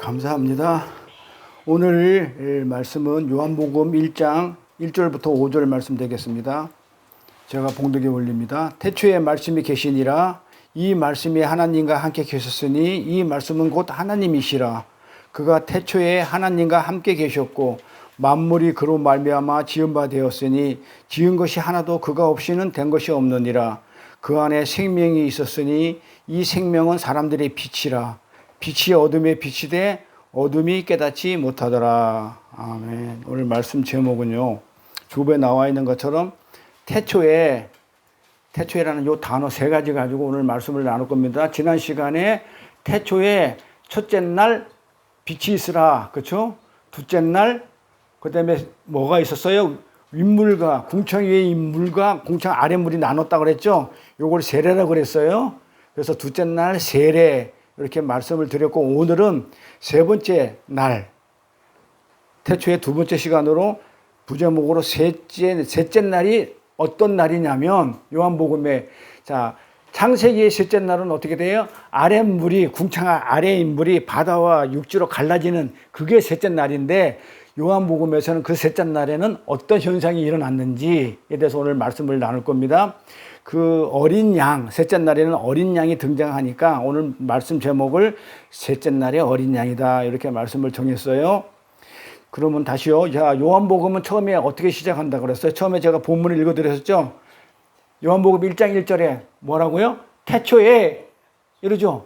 감사합니다. 오늘 말씀은 요한복음 1장 1절부터 5절 말씀 되겠습니다. 제가 봉독에 올립니다. 태초에 말씀이 계시니라. 이 말씀이 하나님과 함께 계셨으니 이 말씀은 곧 하나님이시라. 그가 태초에 하나님과 함께 계셨고 만물이 그로 말미암아 지은 바 되었으니 지은 것이 하나도 그가 없이는 된 것이 없느니라. 그 안에 생명이 있었으니 이 생명은 사람들의 빛이라. 빛이 어둠에 빛이 돼 어둠이 깨닫지 못하더라. 아멘. 오늘 말씀 제목은요, 주부에 나와 있는 것처럼 태초에라는 요 단어 세 가지 가지고 오늘 말씀을 나눌 겁니다. 지난 시간에 태초에 첫째 날 빛이 있으라, 그렇죠? 둘째 날 그다음에 뭐가 있었어요? 윗물과 궁창 위의 물과 궁창 아래 물이 나눴다 그랬죠? 요걸 세례라고 그랬어요. 그래서 둘째 날 세례 이렇게 말씀을 드렸고, 오늘은 세 번째 날, 태초의 두 번째 시간으로 부제목으로 셋째 날이 어떤 날이냐면, 요한복음에, 창세기의 셋째 날은 어떻게 돼요? 아랫물이, 궁창 아래의 물이 바다와 육지로 갈라지는 그게 셋째 날인데, 요한복음에서는 그 셋째 날에는 어떤 현상이 일어났는지에 대해서 오늘 말씀을 나눌 겁니다. 그 어린 양, 셋째 날에는 어린 양이 등장하니까 오늘 말씀 제목을 셋째 날의 어린 양이다, 이렇게 말씀을 정했어요. 그러면 다시요. 자, 요한복음은 처음에 어떻게 시작한다 그랬어요? 처음에 제가 본문을 읽어드렸었죠. 요한복음 1장 1절에 뭐라고요? 태초에 이러죠.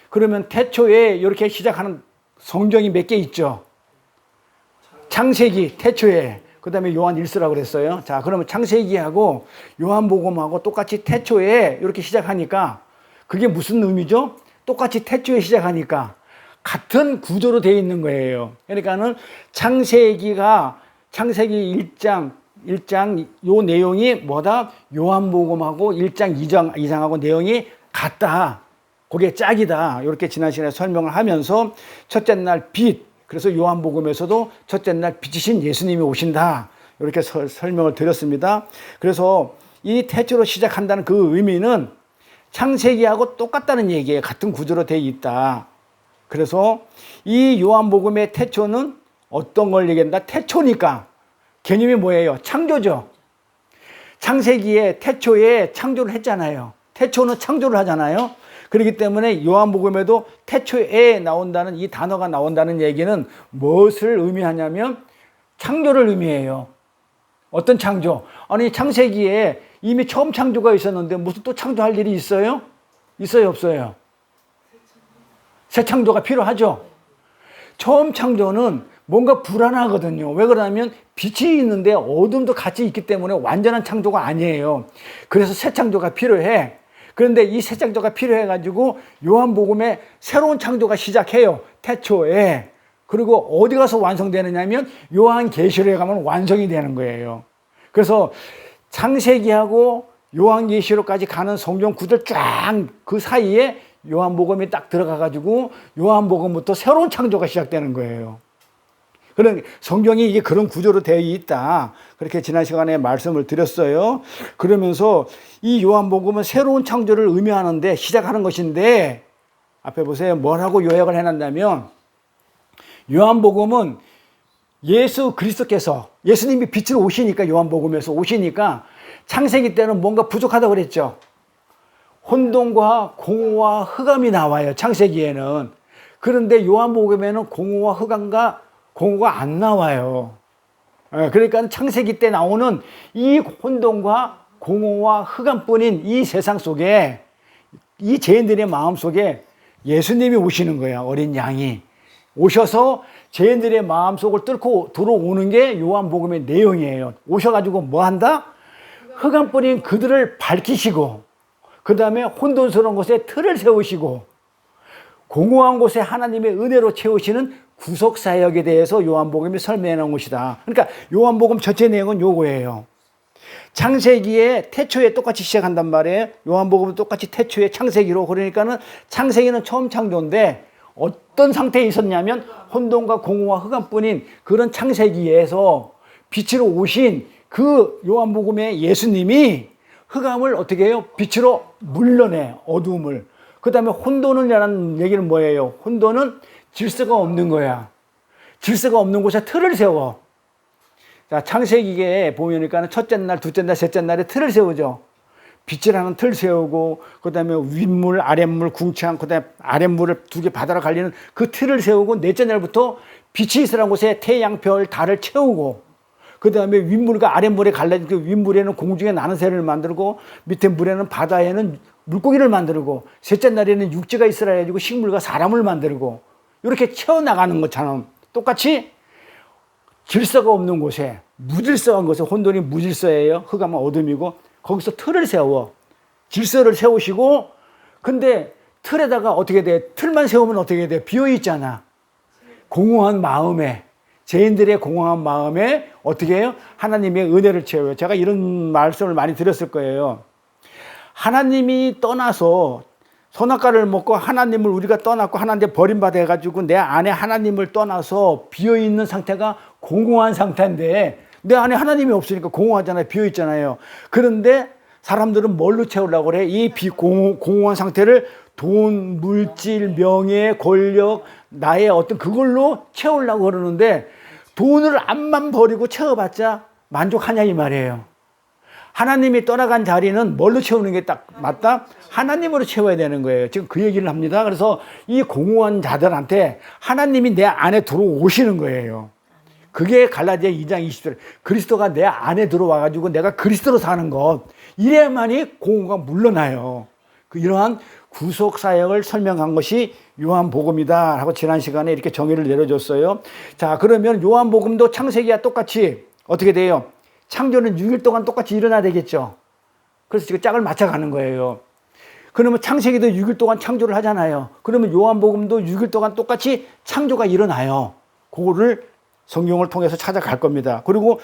그러면 태초에 이렇게 시작하는 성경이 몇 개 있죠. 창세기, 태초에, 그 다음에 요한 1서라고 그랬어요. 자, 그러면 창세기하고 요한복음하고 똑같이 태초에 이렇게 시작하니까 그게 무슨 의미죠? 똑같이 태초에 시작하니까 같은 구조로 되어 있는 거예요. 그러니까는 창세기 1장 요 내용이 뭐다? 요한복음하고 1장 2장하고 내용이 같다. 그게 짝이다. 이렇게 지난 시간에 설명을 하면서 첫째 날 빛, 그래서 요한복음에서도 첫째 날 빛이신 예수님이 오신다, 이렇게 설명을 드렸습니다. 그래서 이 태초로 시작한다는 그 의미는 창세기하고 똑같다는 얘기예요. 같은 구조로 되어 있다. 그래서 이 요한복음의 태초는 어떤 걸 얘기한다? 태초니까 개념이 뭐예요? 창조죠. 창세기에 태초에 창조를 했잖아요. 태초는 창조를 하잖아요. 그렇기 때문에 요한복음에도 태초에 나온다는 이 단어가 나온다는 얘기는 무엇을 의미하냐면 창조를 의미해요. 어떤 창조? 아니, 창세기에 이미 처음 창조가 있었는데 무슨 또 창조할 일이 있어요? 있어요, 없어요? 새 창조가 필요하죠. 처음 창조는 뭔가 불안하거든요. 왜 그러냐면 빛이 있는데 어둠도 같이 있기 때문에 완전한 창조가 아니에요. 그래서 새 창조가 필요해. 그런데 이 새 창조가 필요해가지고 요한복음에 새로운 창조가 시작해요. 태초에. 그리고 어디 가서 완성되느냐면 요한계시록에 가면 완성이 되는 거예요. 그래서 창세기하고 요한계시록까지 가는 성경 구절 쫙 그 사이에 요한복음이 딱 들어가가지고 요한복음부터 새로운 창조가 시작되는 거예요. 그런 성경이 이게 그런 구조로 되어 있다, 그렇게 지난 시간에 말씀을 드렸어요. 그러면서 이 요한복음은 새로운 창조를 의미하는데 시작하는 것인데, 앞에 보세요. 뭐라고 요약을 해놨냐면, 요한복음은 예수 그리스도께서, 예수님이 빛으로 오시니까, 요한복음에서 오시니까 창세기 때는 뭔가 부족하다고 그랬죠. 혼돈과 공허와 흑암이 나와요, 창세기에는. 그런데 요한복음에는 공허가 안 나와요. 그러니까 창세기 때 나오는 이 혼돈과 공허와 흑암뿐인 이 세상 속에, 이 죄인들의 마음 속에 예수님이 오시는 거야. 어린 양이 오셔서 죄인들의 마음 속을 뚫고 들어오는 게 요한복음의 내용이에요. 오셔가지고 뭐 한다? 흑암뿐인 그들을 밝히시고, 그 다음에 혼돈스러운 곳에 틀을 세우시고, 공허한 곳에 하나님의 은혜로 채우시는 구속사역에 대해서 요한복음이 설명해 놓은 것이다. 그러니까 요한복음 전체 내용은 요거예요. 창세기에 태초에 똑같이 시작한단 말이에요. 요한복음은 똑같이 태초에 창세기로. 그러니까는 창세기는 처음 창조인데 어떤 상태에 있었냐면 혼돈과 공허와 흑암뿐인 그런 창세기에서 빛으로 오신 그 요한복음의 예수님이 흑암을 어떻게 해요? 빛으로 물러내, 어두움을. 그 다음에 혼돈이라는 얘기는 뭐예요? 혼돈은 질서가 없는 거야. 질서가 없는 곳에 틀을 세워. 자, 창세기에 보면은 첫째 날, 둘째 날, 셋째 날에 틀을 세우죠. 빛이라는 틀 세우고, 그 다음에 윗물, 아랫물, 궁창, 그 다음에 아랫물을 두 개 바다로 갈리는 그 틀을 세우고, 넷째 날부터 빛이 있으라는 곳에 태양, 별, 달을 채우고, 그 다음에 윗물과 아랫물에 갈라진 그 윗물에는 공중에 나는 새를 만들고, 밑에 물에는 바다에는 물고기를 만들고, 셋째 날에는 육지가 있으라 해가지고 식물과 사람을 만들고, 이렇게 채워나가는 것처럼 똑같이 질서가 없는 곳에, 무질서한 곳에, 혼돈이 무질서예요. 흑암은 어둠이고, 거기서 틀을 세워. 질서를 세우시고, 근데 틀에다가 어떻게 돼? 틀만 세우면 어떻게 돼? 비어있잖아. 공허한 마음에, 죄인들의 공허한 마음에 어떻게 해요? 하나님의 은혜를 채워요. 제가 이런 말씀을 많이 드렸을 거예요. 하나님이 떠나서 선악과를 먹고 하나님을 우리가 떠났고 하나님께 버림받아 가지고 내 안에 하나님을 떠나서 비어있는 상태가 공허한 상태인데, 내 안에 하나님이 없으니까 공허하잖아요. 비어있잖아요. 그런데 사람들은 뭘로 채우려고 그래? 이 공허한 상태를 돈, 물질, 명예, 권력, 나의 어떤 그걸로 채우려고 그러는데, 돈을 암만 버리고 채워봤자 만족하냐 이 말이에요. 하나님이 떠나간 자리는 뭘로 채우는 게 딱 맞다? 하나님으로 채워야 되는 거예요. 지금 그 얘기를 합니다. 그래서 이 공허한 자들한테 하나님이 내 안에 들어오시는 거예요. 그게 갈라디아 2장 20절. 그리스도가 내 안에 들어와가지고 내가 그리스도로 사는 것. 이래야만이 공허가 물러나요. 이러한 구속 사역을 설명한 것이 요한복음이다 하고 지난 시간에 이렇게 정의를 내려줬어요. 자, 그러면 요한복음도 창세기와 똑같이 어떻게 돼요? 창조는 6일 동안 똑같이 일어나야 되겠죠. 그래서 지금 짝을 맞춰가는 거예요. 그러면 창세기도 6일 동안 창조를 하잖아요. 그러면 요한복음도 6일 동안 똑같이 창조가 일어나요. 그거를 성경을 통해서 찾아갈 겁니다. 그리고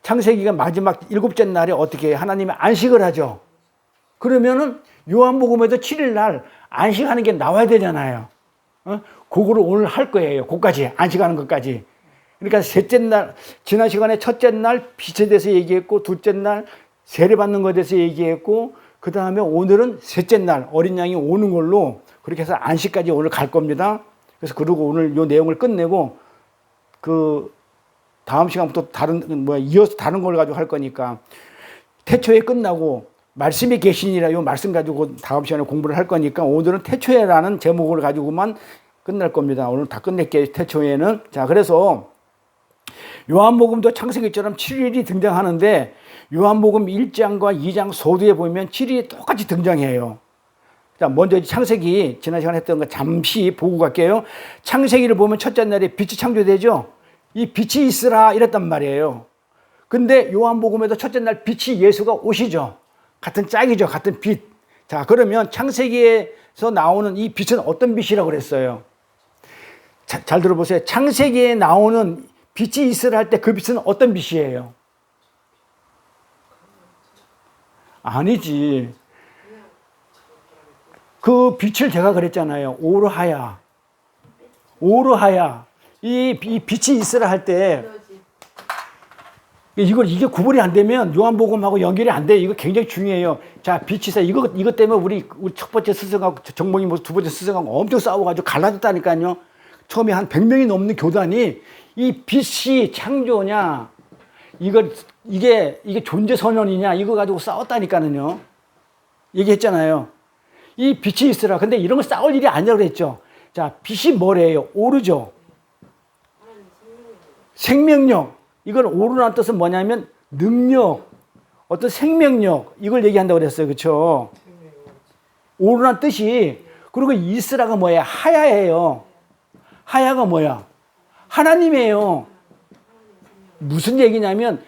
창세기가 마지막 7째 날에 어떻게 해요? 하나님이 안식을 하죠. 그러면은 요한복음에도 7일 날 안식하는 게 나와야 되잖아요. 그거를 오늘 할 거예요. 그까지 안식하는 것까지. 그러니까 셋째 날, 지난 시간에 첫째 날 빛에 대해서 얘기했고, 둘째 날 세례받는 것에 대해서 얘기했고, 그 다음에 오늘은 셋째 날 어린 양이 오는 걸로 그렇게 해서 안식까지 오늘 갈 겁니다. 그래서 그러고 오늘 요 내용을 끝내고, 그 다음 시간부터 이어서 다른 걸 가지고 할 거니까, 태초에 끝나고 말씀이 계시니라 요 말씀 가지고 다음 시간에 공부를 할 거니까, 오늘은 태초에라는 제목을 가지고만 끝날 겁니다. 오늘 다 끝낼게요. 태초에는. 자, 그래서 요한복음도 창세기처럼 7일이 등장하는데, 요한복음 1장과 2장 소두에 보면 7일이 똑같이 등장해요. 자, 먼저 창세기 지난 시간에 했던 거 잠시 보고 갈게요. 창세기를 보면 첫째 날에 빛이 창조되죠. 이 빛이 있으라 이랬단 말이에요. 근데 요한복음에도 첫째 날 빛이 예수가 오시죠. 같은 짝이죠. 같은 빛. 자, 그러면 창세기에서 나오는 이 빛은 어떤 빛이라고 그랬어요? 잘 들어보세요. 창세기에 나오는 빛이 있으라 할 때 그 빛은 어떤 빛이에요? 아니지. 그 빛을 제가 그랬잖아요. 오르하야. 오르하야. 이 빛이 있으라 할 때, 이게 구분이 안 되면 요한복음하고 연결이 안 돼요. 이거 굉장히 중요해요. 자, 빛이 있어. 이것 때문에 우리 첫 번째 스승하고 정몽이 두 번째 스승하고 엄청 싸워가지고 갈라졌다니까요. 처음에 한 100명이 넘는 교단이 이 빛이 창조냐, 이게 존재 선언이냐, 이거 가지고 싸웠다니까는요. 얘기했잖아요. 이 빛이 있으라. 근데 이런 거 싸울 일이 아니라고 그랬죠. 자, 빛이 뭐래요? 오르죠. 생명력. 이걸 오르라는 뜻은 뭐냐면 능력, 어떤 생명력, 이걸 얘기한다고 그랬어요. 그렇죠? 오르라는 뜻이. 그리고 이스라가 뭐야? 하야예요. 하야가 뭐야? 하나님이에요. 무슨 얘기냐면,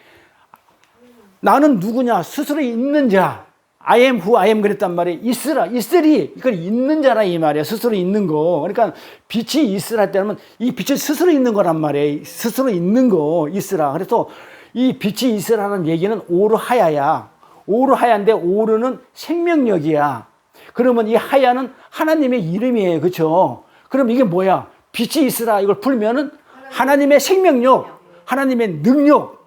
나는 누구냐? 스스로 있는 자. I am who I am 그랬단 말이에요. 있으리. 이걸 있는 자라 이 말이에요. 스스로 있는 거. 그러니까 빛이 있으라 때는 이 빛이 스스로 있는 거란 말이에요. 스스로 있는 거 있으라. 그래서 이 빛이 있으라는 얘기는 오르하야야. 오르하야인데 오르는 생명력이야. 그러면 이 하야는 하나님의 이름이에요. 그렇죠? 그럼 이게 뭐야? 빛이 있으라 이걸 풀면은 하나님의 생명력, 하나님의 능력,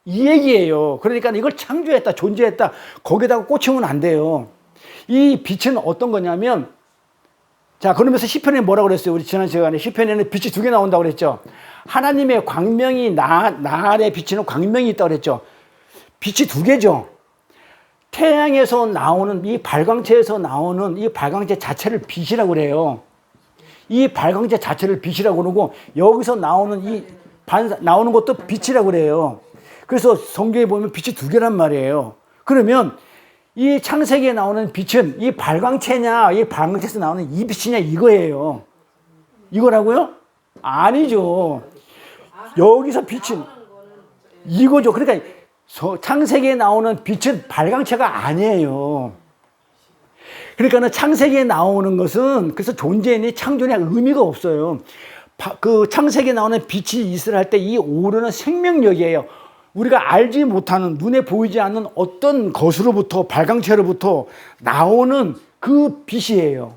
이 얘기예요. 그러니까 이걸 창조했다, 존재했다, 거기다가 꽂히면 안 돼요. 이 빛은 어떤 거냐면, 자, 그러면서 시편에 뭐라고 그랬어요? 우리 지난 시간에 시편에는 빛이 두 개 나온다고 그랬죠. 하나님의 광명이 나 아래 비치는 광명이 있다고 그랬죠. 빛이 두 개죠. 태양에서 나오는 이 발광체에서 나오는 이 발광체 자체를 빛이라고 그래요. 이 발광체 자체를 빛이라고 그러고 여기서 나오는 나오는 것도 빛이라고 그래요. 그래서 성경에 보면 빛이 두 개란 말이에요. 그러면 이 창세기에 나오는 빛은 이 발광체냐, 이 발광체에서 나오는 이 빛이냐 이거예요. 이거라고요? 아니죠. 여기서 빛은 이거죠. 그러니까 창세기에 나오는 빛은 발광체가 아니에요. 그러니까 창세기에 나오는 것은 그래서 존재니 창조니 의미가 없어요. 그 창세기에 나오는 빛이 있으라 할 때 이 오르는 생명력이에요. 우리가 알지 못하는 눈에 보이지 않는 어떤 것으로부터 발광체로부터 나오는 그 빛이에요.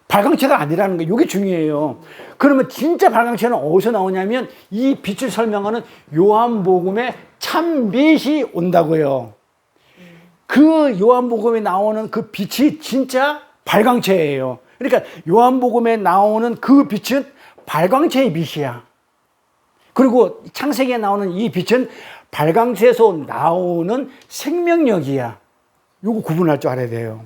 발광체가 아니라는 거, 이게 중요해요. 그러면 진짜 발광체는 어디서 나오냐면 이 빛을 설명하는 요한복음에 참빛이 온다고요. 그 요한복음에 나오는 그 빛이 진짜 발광체예요. 그러니까 요한복음에 나오는 그 빛은 발광체의 빛이야. 그리고 창세기에 나오는 이 빛은 발광체에서 나오는 생명력이야. 요거 구분할 줄 알아야 돼요.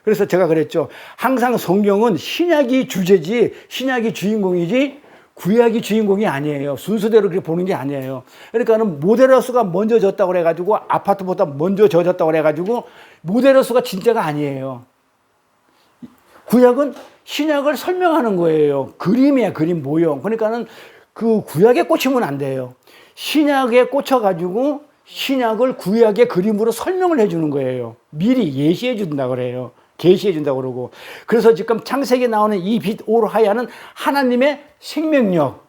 그래서 제가 그랬죠. 항상 성경은 신약이 주제지, 신약이 주인공이지, 구약이 주인공이 아니에요. 순서대로 그렇게 보는 게 아니에요. 그러니까는 모데러스가 먼저 졌다고 그래가지고, 아파트보다 먼저 져졌다고 그래가지고, 모데러스가 진짜가 아니에요. 구약은 신약을 설명하는 거예요. 그림이야, 그림 모형. 그러니까는 그 구약에 꽂히면 안 돼요. 신약에 꽂혀가지고 신약을 구약의 그림으로 설명을 해주는 거예요. 미리 예시해 준다 그래요. 계시해 준다 그러고. 그래서 지금 창세기에 나오는 이 빛 오르하야는 하나님의 생명력.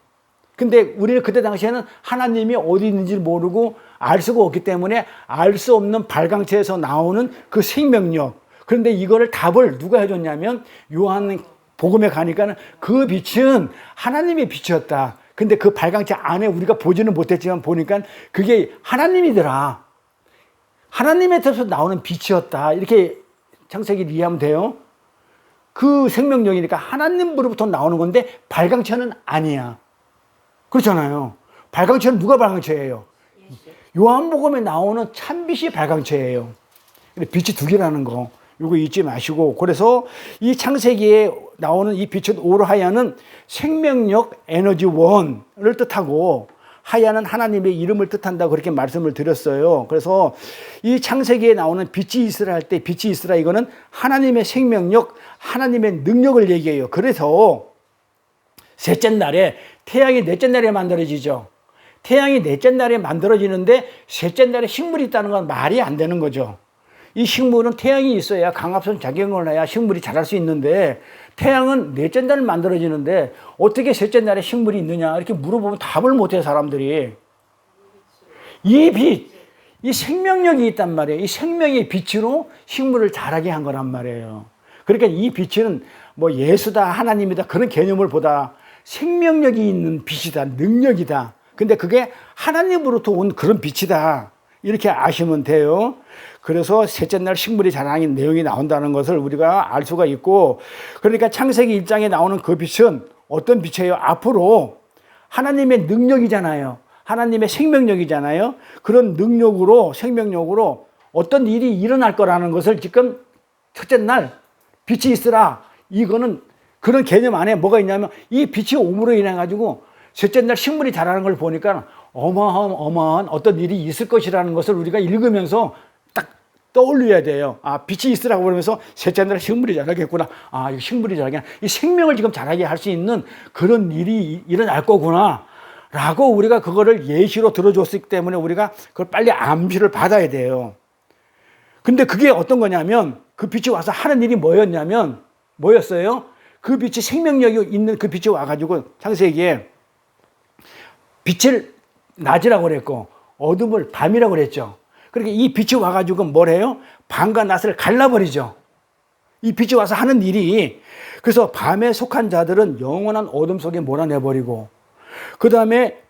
근데 우리는 그때 당시에는 하나님이 어디 있는지 모르고 알 수가 없기 때문에 알 수 없는 발광체에서 나오는 그 생명력. 그런데 이거를 답을 누가 해줬냐면 요한 복음에 가니까는 그 빛은 하나님의 빛이었다. 근데 그 발광체 안에 우리가 보지는 못했지만 보니까 그게 하나님이더라. 하나님의 뜻에서 나오는 빛이었다. 이렇게 창세기를 이해하면 돼요. 그 생명력이니까 하나님으로부터 나오는 건데 발광체는 아니야. 그렇잖아요. 발광체는 누가 발광체예요? 요한복음에 나오는 참빛이 발광체예요. 빛이 두 개라는 거. 이거 잊지 마시고. 그래서 이 창세기에 나오는 이 빛은 오르하야는 생명력 에너지 원을 뜻하고 하야는 하나님의 이름을 뜻한다고 그렇게 말씀을 드렸어요. 그래서 이 창세기에 나오는 빛이 있으라 할 때 빛이 있으라 이거는 하나님의 생명력, 하나님의 능력을 얘기해요. 그래서 셋째 날에 태양이 넷째 날에 만들어지죠. 태양이 넷째 날에 만들어지는데 셋째 날에 식물이 있다는 건 말이 안 되는 거죠. 이 식물은 태양이 있어야 강압성 작용을 해야 식물이 자랄 수 있는데 태양은 넷째 날 만들어지는데 어떻게 셋째 날에 식물이 있느냐 이렇게 물어보면 답을 못해요 사람들이. 이 빛, 이 생명력이 있단 말이에요. 이 생명의 빛으로 식물을 자라게 한 거란 말이에요. 그러니까 이 빛은 뭐 예수다 하나님이다 그런 개념을 보다 생명력이 있는 빛이다 능력이다. 근데 그게 하나님으로부터 온 그런 빛이다. 이렇게 아시면 돼요. 그래서 셋째 날 식물이 자라는 내용이 나온다는 것을 우리가 알 수가 있고, 그러니까 창세기 1장에 나오는 그 빛은 어떤 빛이에요? 앞으로 하나님의 능력이잖아요. 하나님의 생명력이잖아요. 그런 능력으로, 생명력으로 어떤 일이 일어날 거라는 것을 지금 첫째 날 빛이 있으라. 이거는 그런 개념 안에 뭐가 있냐면 이 빛이 옴으로 인해 가지고 셋째 날 식물이 자라는 걸 보니까 어마어마한 어떤 일이 있을 것이라는 것을 우리가 읽으면서 딱 떠올려야 돼요. 아, 빛이 있으라고 그러면서 셋째 날 식물이 자라겠구나. 아, 이 식물이 자라겠구나. 이 생명을 지금 자라게 할 수 있는 그런 일이 일어날 거구나. 라고 우리가 그거를 예시로 들어줬기 때문에 우리가 그걸 빨리 암시를 받아야 돼요. 근데 그게 어떤 거냐면 그 빛이 와서 하는 일이 뭐였어요? 그 빛이 생명력이 있는 그 빛이 와가지고 창세기에 빛을 낮이라고 그랬고 어둠을 밤이라고 그랬죠. 그러니까 이 빛이 와가지고 뭐래요? 밤과 낮을 갈라버리죠. 이 빛이 와서 하는 일이 그래서 밤에 속한 자들은 영원한 어둠 속에 몰아내버리고 그 다음에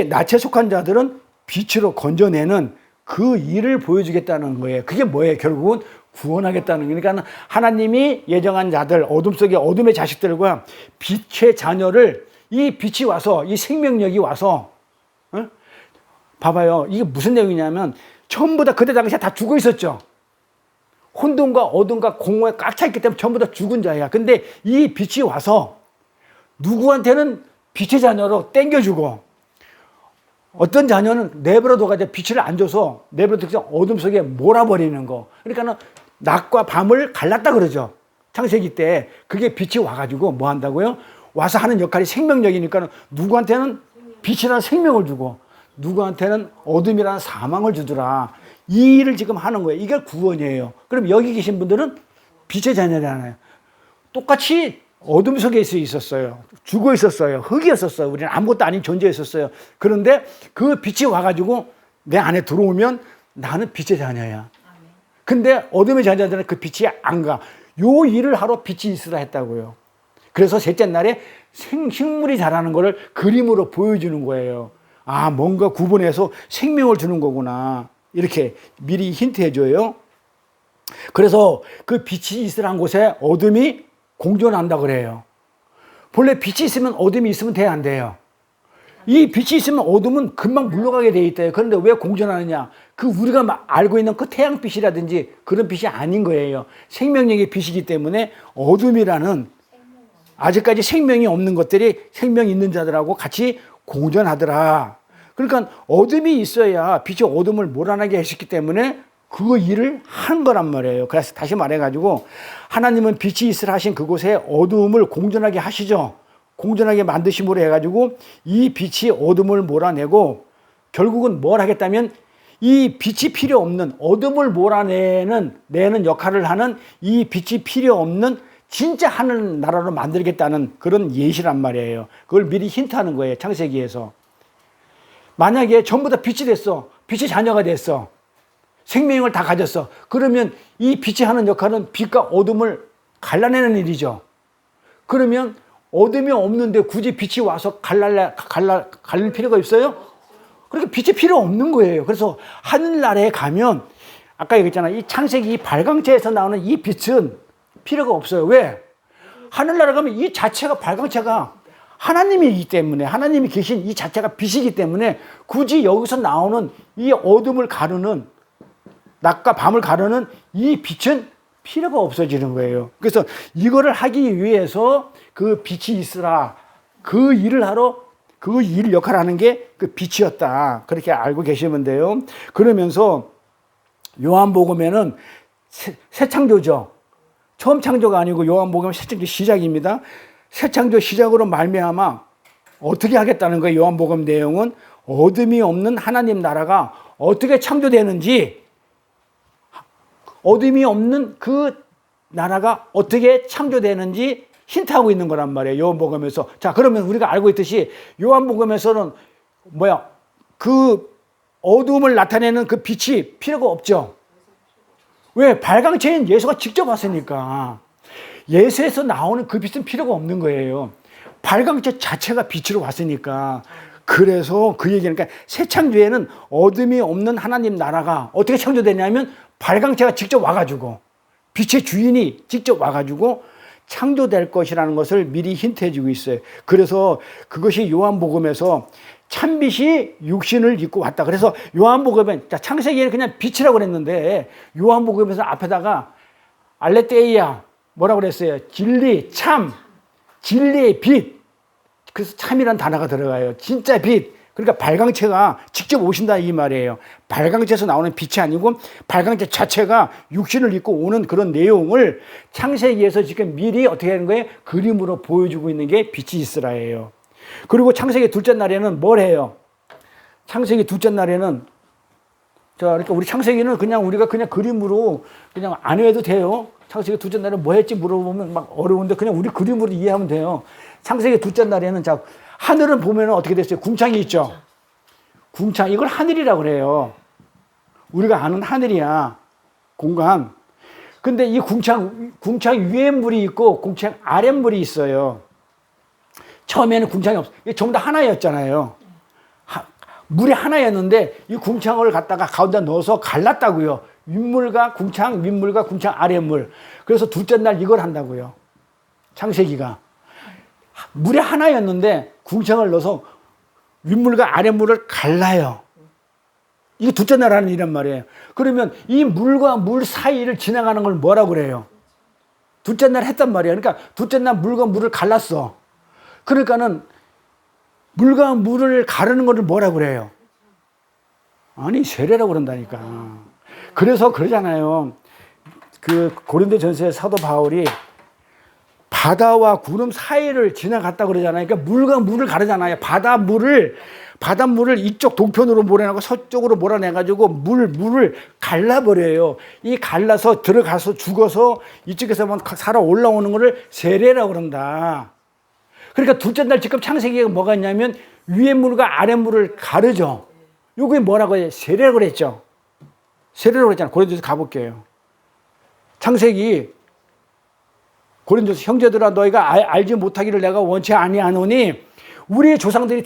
낮에 속한 자들은 빛으로 건져내는 그 일을 보여주겠다는 거예요. 그게 뭐예요? 결국은 구원하겠다는 거예요. 그러니까 하나님이 예정한 자들, 어둠 속의 어둠의 자식들과 빛의 자녀를 이 빛이 와서, 이 생명력이 와서, 어? 봐봐요. 이게 무슨 내용이냐면 전부 다 그때 당시에 다 죽어 있었죠. 혼돈과 어둠과 공허에 꽉 차 있기 때문에 전부 다 죽은 자야. 근데 이 빛이 와서 누구한테는 빛의 자녀로 땡겨주고, 어떤 자녀는 내버려둬가 빛을 안 줘서 내버려둬서 어둠 속에 몰아버리는 거. 그러니까는 낮과 밤을 갈랐다 그러죠. 창세기 때 그게 빛이 와가지고 뭐 한다고요? 와서 하는 역할이 생명력이니까 누구한테는 빛이라는 생명을 주고 누구한테는 어둠이라는 사망을 주더라. 이 일을 지금 하는 거예요. 이게 구원이에요. 그럼 여기 계신 분들은 빛의 자녀잖아요. 똑같이 어둠 속에 있었어요. 죽어 있었어요. 흙이었었어요. 우리는 아무것도 아닌 존재였었어요. 그런데 그 빛이 와가지고 내 안에 들어오면 나는 빛의 자녀야. 근데 어둠의 자녀들은 그 빛이 안 가. 요 일을 하러 빛이 있으라 했다고요. 그래서 셋째 날에 식물이 자라는 거를 그림으로 보여주는 거예요. 아, 뭔가 구분해서 생명을 주는 거구나. 이렇게 미리 힌트해 줘요. 그래서 그 빛이 있으란 곳에 어둠이 공존한다 그래요. 본래 빛이 있으면 어둠이 있으면 돼야 안 돼요? 이 빛이 있으면 어둠은 금방 물러가게 돼 있대요. 그런데 왜 공존하느냐? 그 우리가 알고 있는 그 태양빛이라든지 그런 빛이 아닌 거예요. 생명력의 빛이기 때문에 어둠이라는 아직까지 생명이 없는 것들이 생명 있는 자들하고 같이 공존하더라. 그러니까 어둠이 있어야 빛이 어둠을 몰아내게 했기 때문에 그 일을 한 거란 말이에요. 그래서 다시 말해가지고 하나님은 빛이 있으라 하신 그곳에 어둠을 공존하게 하시죠. 공존하게 만드심으로 해가지고 이 빛이 어둠을 몰아내고 결국은 뭘 하겠다면 이 빛이 필요 없는 어둠을 몰아내는 역할을 하는 이 빛이 필요 없는 진짜 하늘 나라로 만들겠다는 그런 예시란 말이에요. 그걸 미리 힌트하는 거예요. 창세기에서. 만약에 전부 다 빛이 됐어. 빛의 자녀가 됐어. 생명을 다 가졌어. 그러면 이 빛이 하는 역할은 빛과 어둠을 갈라내는 일이죠. 그러면 어둠이 없는데 굳이 빛이 와서 갈릴 필요가 있어요? 그렇게 빛이 필요 없는 거예요. 그래서 하늘나라에 가면 아까 얘기했잖아요. 이 창세기 이 발광체에서 나오는 이 빛은 필요가 없어요. 왜? 하늘나라 가면 이 자체가 발광체가 하나님이기 때문에 하나님이 계신 이 자체가 빛이기 때문에 굳이 여기서 나오는 이 어둠을 가르는 낮과 밤을 가르는 이 빛은 필요가 없어지는 거예요. 그래서 이거를 하기 위해서 그 빛이 있으라 그 일을 하러 그 일 역할을 하는 게 그 빛이었다. 그렇게 알고 계시면 돼요. 그러면서 요한복음에는 새 창조죠. 처음 창조가 아니고 요한복음 새 창조 시작입니다. 새 창조 시작으로 말미암아 어떻게 하겠다는 거예요. 요한복음 내용은 어둠이 없는 하나님 나라가 어떻게 창조되는지 어둠이 없는 그 나라가 어떻게 창조되는지 힌트하고 있는 거란 말이에요. 요한복음에서. 자, 그러면 우리가 알고 있듯이 요한복음에서는 그 어둠을 나타내는 그 빛이 필요가 없죠. 왜? 발광체인 예수가 직접 왔으니까. 예수에서 나오는 그 빛은 필요가 없는 거예요. 발광체 자체가 빛으로 왔으니까. 그래서 그 얘기니까 새 창조에는 어둠이 없는 하나님 나라가 어떻게 창조되냐면 발광체가 직접 와가지고 빛의 주인이 직접 와가지고 창조될 것이라는 것을 미리 힌트해 주고 있어요. 그래서 그것이 요한복음에서 참빛이 육신을 입고 왔다. 그래서 요한복음은 창세기에는 그냥 빛이라고 그랬는데 요한복음에서 앞에다가 알레테이아 뭐라고 그랬어요? 진리, 참, 진리의 빛. 그래서 참이라는 단어가 들어가요. 진짜 빛. 그러니까 발광체가 직접 오신다 이 말이에요. 발광체에서 나오는 빛이 아니고 발광체 자체가 육신을 입고 오는 그런 내용을 창세기에서 지금 미리 어떻게 하는 거예요? 그림으로 보여주고 있는 게 빛이 있으라예요. 그리고 창세기 둘째 날에는 뭘 해요? 창세기 둘째 날에는 그러니까 우리 창세기는 그냥 우리가 그냥 그림으로 그냥 안 해도 돼요. 창세기 둘째 날에 뭐 했지 물어보면 막 어려운데 그냥 우리 그림으로 이해하면 돼요. 창세기 둘째 날에는 하늘은 보면 어떻게 됐어요? 궁창이 있죠. 궁창, 이걸 하늘이라고 그래요. 우리가 아는 하늘이야. 공간. 근데 이 궁창 위에 물이 있고 궁창 아래 물이 있어요. 처음에는 궁창이 없어. 이게 전부 다 하나였잖아요. 물이 하나였는데 이 궁창을 갖다가 가운데 넣어서 갈랐다고요. 윗물과 궁창, 윗물과 궁창 아랫물. 그래서 둘째 날 이걸 한다고요. 창세기가. 물에 하나였는데 궁창을 넣어서 윗물과 아랫물을 갈라요. 이게 둘째 날 하는 일이란 말이에요. 그러면 이 물과 물 사이를 지나가는 걸 뭐라고 그래요? 둘째 날 했단 말이에요. 그러니까 둘째 날 물과 물을 갈랐어. 그러니까는 물과 물을 가르는 것을 뭐라고 그래요? 아니, 세례라고 그런다니까. 그래서 그러잖아요. 그 고린도전서의 사도 바울이 바다와 구름 사이를 지나갔다 그러잖아요. 그러니까 물과 물을 가르잖아요. 바닷물을 이쪽 동편으로 몰아내고 서쪽으로 몰아내가지고 물을 갈라버려요. 이 갈라서 들어가서 죽어서 이쪽에서만 살아 올라오는 거를 세례라고 그런다. 그러니까 둘째 날 지금 창세기가 뭐가 있냐면 위에 물과 아래 물을 가르죠. 요게 뭐라고 해요? 세례라고 그랬죠. 세례라고 그랬잖아요. 고린도서 가볼게요. 창세기 고린도서 형제들아 너희가 알지 못하기를 내가 원치 아니하노니 우리의 조상들이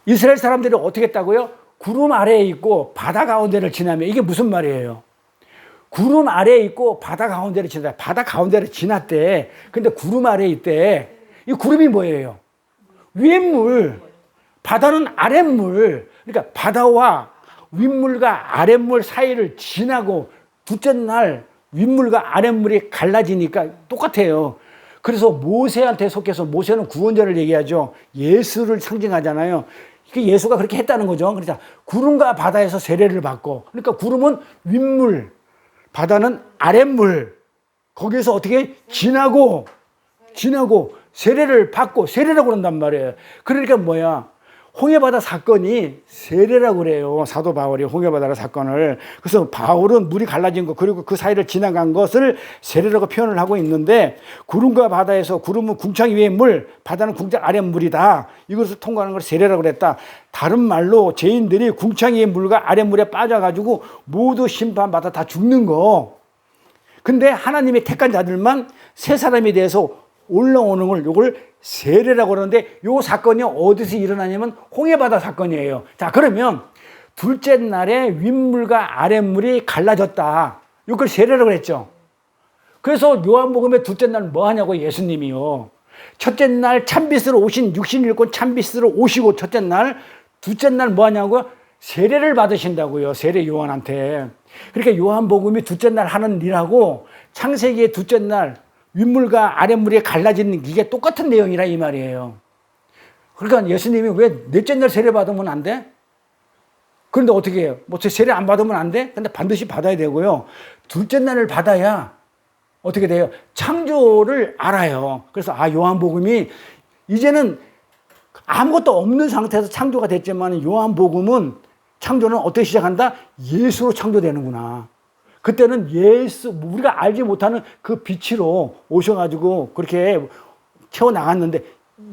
이스라엘 사람들이 어떻게 했다고요? 구름 아래에 있고 바다 가운데를 지나며 이게 무슨 말이에요? 구름 아래에 있고 바다 가운데를 지났다. 바다 가운데를 지났대. 근데 구름 아래에 있대. 이 구름이 뭐예요? 윗물, 바다는 아랫물. 그러니까 바다와 윗물과 아랫물 사이를 지나고 둘째 날 윗물과 아랫물이 갈라지니까 똑같아요. 그래서 모세한테 속해서 모세는 구원자를 얘기하죠. 예수를 상징하잖아요. 예수가 그렇게 했다는 거죠. 그러니까 구름과 바다에서 세례를 받고, 그러니까 구름은 윗물, 바다는 아랫물, 거기에서 어떻게 지나고 세례를 받고 세례라고 그런단 말이에요. 그러니까 뭐야? 홍해바다 사건이 세례라고 그래요. 사도 바울이 홍해바다 사건을. 그래서 바울은 물이 갈라진 것 그리고 그 사이를 지나간 것을 세례라고 표현을 하고 있는데 구름과 바다에서 구름은 궁창 위의 물, 바다는 궁창 아래 물이다. 이것을 통과하는 걸 세례라고 그랬다. 다른 말로 죄인들이 궁창 위의 물과 아래 물에 빠져가지고 모두 심판받아 다 죽는 거. 근데 하나님의 택한 자들만 세 사람에 대해서 올라오는 걸 요걸 세례라고 그러는데 요 사건이 어디서 일어나냐면 홍해바다 사건이에요. 자, 그러면 둘째 날에 윗물과 아랫물이 갈라졌다. 이걸 세례라고 그랬죠. 그래서 요한복음의 둘째 날 뭐 하냐고 예수님이요. 첫째 날 참빛으로 오신 육신일꾼 참빛으로 오시고 첫째 날, 둘째 날 뭐 하냐고 세례를 받으신다고요. 세례 요한한테. 그러니까 요한복음이 둘째 날 하는 일하고 창세기의 둘째 날 윗물과 아랫물이 갈라지는 이게 똑같은 내용이라 이 말이에요. 그러니까 예수님이 왜 넷째 날 세례 받으면 안 돼? 그런데 어떻게 해요? 뭐 세례 안 받으면 안 돼? 근데 반드시 받아야 되고요. 둘째 날을 받아야 어떻게 돼요? 창조를 알아요. 그래서 요한복음이 이제는 아무것도 없는 상태에서 창조가 됐지만 요한복음은 창조는 어떻게 시작한다? 예수로 창조되는구나. 그때는 예수, 우리가 알지 못하는 그 빛으로 오셔가지고 그렇게 채워나갔는데,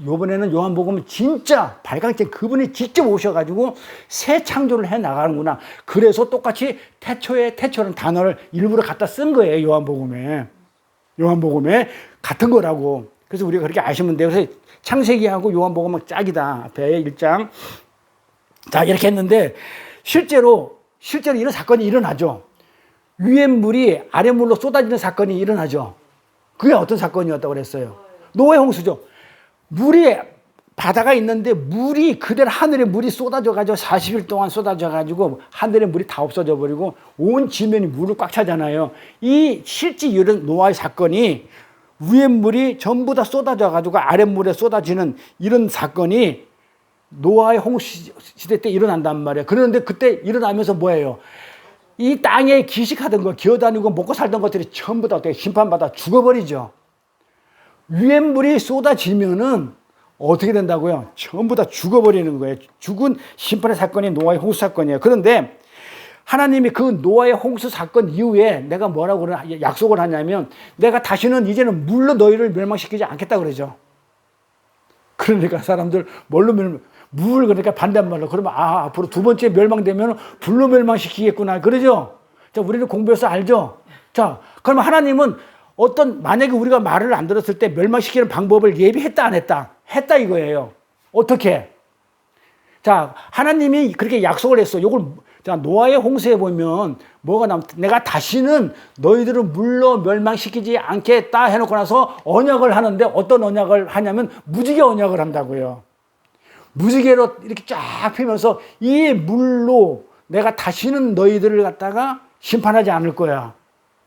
이번에는 요한복음은 진짜 발광체 그분이 직접 오셔가지고 새 창조를 해 나가는구나. 그래서 똑같이 태초라는 단어를 일부러 갖다 쓴 거예요. 요한복음에 같은 거라고. 그래서 우리가 그렇게 아시면 돼요. 그래서 창세기하고 요한복음은 짝이다. 앞에 1장. 자, 이렇게 했는데 실제로 이런 사건이 일어나죠. 위에 물이 아래 물로 쏟아지는 사건이 일어나죠. 그게 어떤 사건이었다고 그랬어요? 노아의 홍수죠. 바다가 있는데 물이 그대로 하늘에 물이 쏟아져가지고 40일 동안 쏟아져가지고 하늘에 물이 다 없어져 버리고 온 지면이 물을 꽉 차잖아요. 이 실제 이런 노아의 사건이 위에 물이 전부 다 쏟아져가지고 아래 물에 쏟아지는 이런 사건이 노아의 홍수 시대 때 일어난단 말이에요. 그런데 그때 일어나면서 뭐예요? 이 땅에 기식하던 거, 기어다니고 먹고 살던 것들이 전부 다 어떻게 심판받아 죽어버리죠. 위에 물이 쏟아지면은 어떻게 된다고요? 전부 다 죽어버리는 거예요. 죽은 심판의 사건이 노아의 홍수 사건이에요. 그런데 하나님이 그 노아의 홍수 사건 이후에 내가 뭐라고 약속을 하냐면 내가 다시는 이제는 물로 너희를 멸망시키지 않겠다 그러죠. 그러니까 사람들 물 그러니까 반대말로 그러면 앞으로 두 번째 멸망되면 불로 멸망시키겠구나 그러죠. 자, 우리는 공부해서 알죠. 자, 그러면 하나님은 만약에 우리가 말을 안 들었을 때 멸망시키는 방법을 예비했다 안 했다? 했다 이거예요. 어떻게? 자, 하나님이 그렇게 약속을 했어. 요걸 자, 노아의 홍수에 보면 뭐가 내가 다시는 너희들을 물로 멸망시키지 않겠다 해놓고 나서 언약을 하는데 어떤 언약을 하냐면 무지개 언약을 한다고요. 무지개로 이렇게 쫙 피면서 이 물로 내가 다시는 너희들을 갖다가 심판하지 않을 거야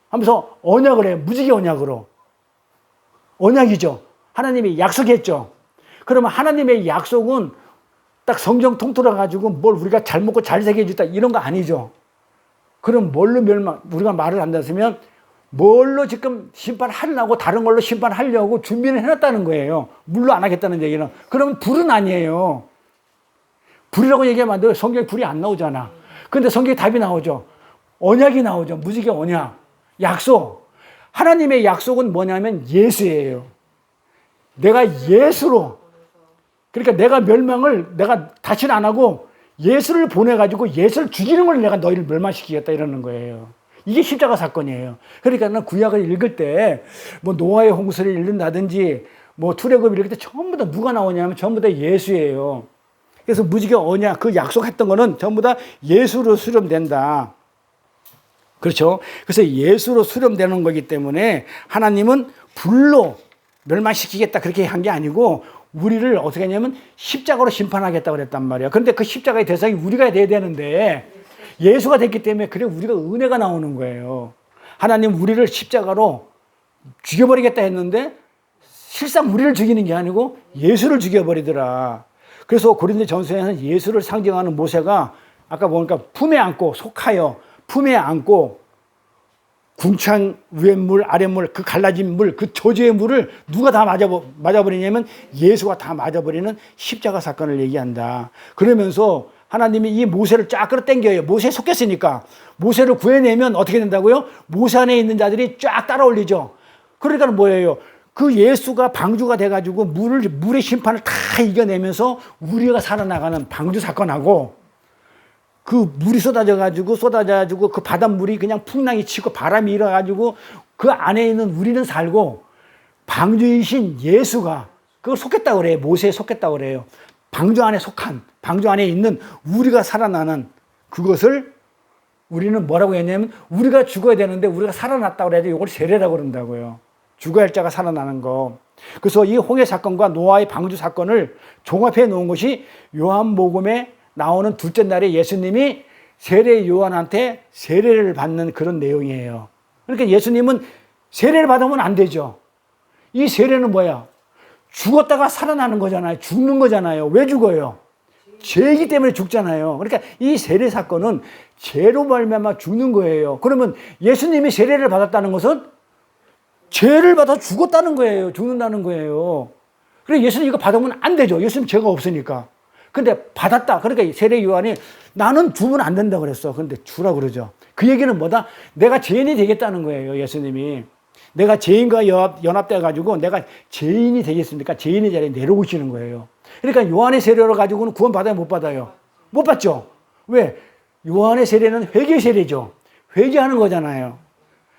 하면서 언약을 해요. 무지개 언약으로. 언약이죠. 하나님이 약속했죠. 그러면 하나님의 약속은 딱 성경 통틀어 가지고 뭘 우리가 잘 먹고 잘 새겨주다 이런 거 아니죠. 그럼 뭘로 우리가 말을 한다면 뭘로 지금 심판하려고 다른 걸로 심판하려고 준비를 해놨다는 거예요. 물로 안 하겠다는 얘기는. 그러면 불은 아니에요. 불이라고 얘기하면 안 돼요. 성경에 불이 안 나오잖아. 근데 성경에 답이 나오죠. 언약이 나오죠. 무지개 언약. 약속. 하나님의 약속은 뭐냐면 예수예요. 내가 예수로, 그러니까 내가 멸망을 내가 다시는 안 하고 예수를 보내가지고 예수를 죽이는 걸 내가 너희를 멸망시키겠다 이러는 거예요. 이게 십자가 사건이에요. 그러니까 구약을 읽을 때 뭐 노아의 홍수를 읽는다든지 뭐 출애굽을 읽을 때 전부 다 누가 나오냐면 전부 다 예수예요. 그래서 무지개 언약 그 약속했던 거는 전부 다 예수로 수렴된다. 그렇죠? 그래서 예수로 수렴되는 거기 때문에 하나님은 불로 멸망시키겠다 그렇게 한 게 아니고 우리를 어떻게 하냐면 십자가로 심판하겠다고 그랬단 말이야. 그런데 그 십자가의 대상이 우리가 돼야 되는데 예수가 됐기 때문에 그래 우리가 은혜가 나오는 거예요. 하나님 우리를 십자가로 죽여버리겠다 했는데 실상 우리를 죽이는 게 아니고 예수를 죽여버리더라. 그래서 고린도전서에는 예수를 상징하는 모세가 아까 보니까 품에 안고 속하여 품에 안고 궁창 위의 물 아랫물 그 갈라진 물 그 저주의 물을 누가 다 맞아버리냐면 예수가 다 맞아버리는 십자가 사건을 얘기한다. 그러면서 하나님이 이 모세를 쫙 끌어당겨요. 모세에 속였으니까 모세를 구해내면 어떻게 된다고요? 모세 안에 있는 자들이 쫙 따라올리죠. 그러니까 뭐예요? 그 예수가 방주가 돼가지고 물의 심판을 다 이겨내면서 우리가 살아나가는 방주 사건하고 그 물이 쏟아져가지고 그 바닷물이 그냥 풍랑이 치고 바람이 일어가지고 그 안에 있는 우리는 살고 방주이신 예수가 그걸 속했다고 그래요. 모세에 속했다고 그래요. 방주 안에 속한, 방주 안에 있는 우리가 살아나는 그것을 우리는 뭐라고 했냐면 우리가 죽어야 되는데 우리가 살아났다고 그래야지 이걸 세례라고 그런다고요. 죽어야 할 자가 살아나는 거. 그래서 이 홍해 사건과 노아의 방주 사건을 종합해 놓은 것이 요한복음에 나오는 둘째 날에 예수님이 세례 요한한테 세례를 받는 그런 내용이에요. 그러니까 예수님은 세례를 받으면 안 되죠. 이 세례는 뭐야? 죽었다가 살아나는 거잖아요. 죽는 거잖아요. 왜 죽어요? 죄이기 때문에 죽잖아요. 그러니까 이 세례 사건은 죄로 말미암아 죽는 거예요. 그러면 예수님이 세례를 받았다는 것은 죄를 받아 죽었다는 거예요. 죽는다는 거예요. 그래서 예수님 이거 받으면 안 되죠. 예수님 죄가 없으니까. 근데 받았다. 그러니까 세례 요한이 나는 주면 안 된다 그랬어. 근데 주라 그러죠. 그 얘기는 뭐다? 내가 죄인이 되겠다는 거예요. 예수님이. 내가 죄인과 연합돼 가지고 내가 죄인이 되겠습니까? 죄인의 자리에 내려오시는 거예요. 그러니까 요한의 세례를 가지고는 구원 받아요, 못 받아요? 못 받죠. 왜? 요한의 세례는 회개 세례죠. 회개하는 거잖아요.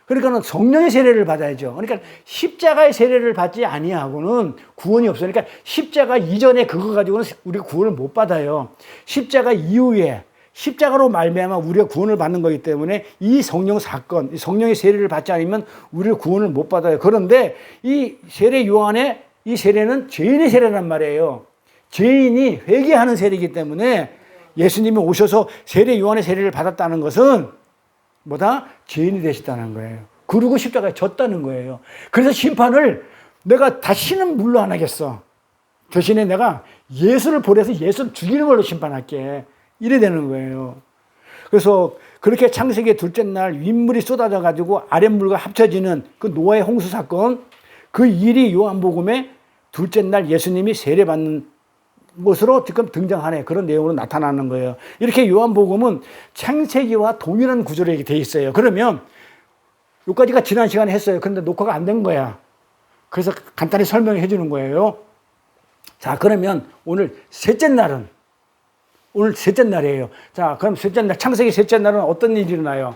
그러니까 성령의 세례를 받아야죠. 그러니까 십자가의 세례를 받지 아니하고는 구원이 없어요. 그러니까 십자가 이전에 그거 가지고는 우리가 구원을 못 받아요. 십자가 이후에 십자가로 말미암아 우리가 구원을 받는 거기 때문에 이 성령 사건, 이 성령의 세례를 받지 않으면 우리가 구원을 못 받아요. 그런데 이 세례 요한의 이 세례는 죄인의 세례란 말이에요. 죄인이 회개하는 세례이기 때문에 예수님이 오셔서 세례 요한의 세례를 받았다는 것은 뭐다? 죄인이 되셨다는 거예요. 그리고 십자가에 졌다는 거예요. 그래서 심판을 내가 다시는 물로 안 하겠어. 대신에 내가 예수를 보내서 예수를 죽이는 걸로 심판할게. 이래 되는 거예요. 그래서 그렇게 창세기 둘째 날 윗물이 쏟아져 가지고 아랫물과 합쳐지는 그 노아의 홍수 사건, 그 일이 요한복음에 둘째 날 예수님이 세례받는 것으로 지금 등장하네. 그런 내용으로 나타나는 거예요. 이렇게 요한복음은 창세기와 동일한 구조로 이렇게 돼 있어요. 그러면 여기까지가 지난 시간에 했어요. 그런데 녹화가 안 된 거야. 그래서 간단히 설명해 주는 거예요. 자, 그러면 오늘 셋째 날이에요. 자, 그럼 셋째 날, 창세기 셋째 날은 어떤 일이 일어나요?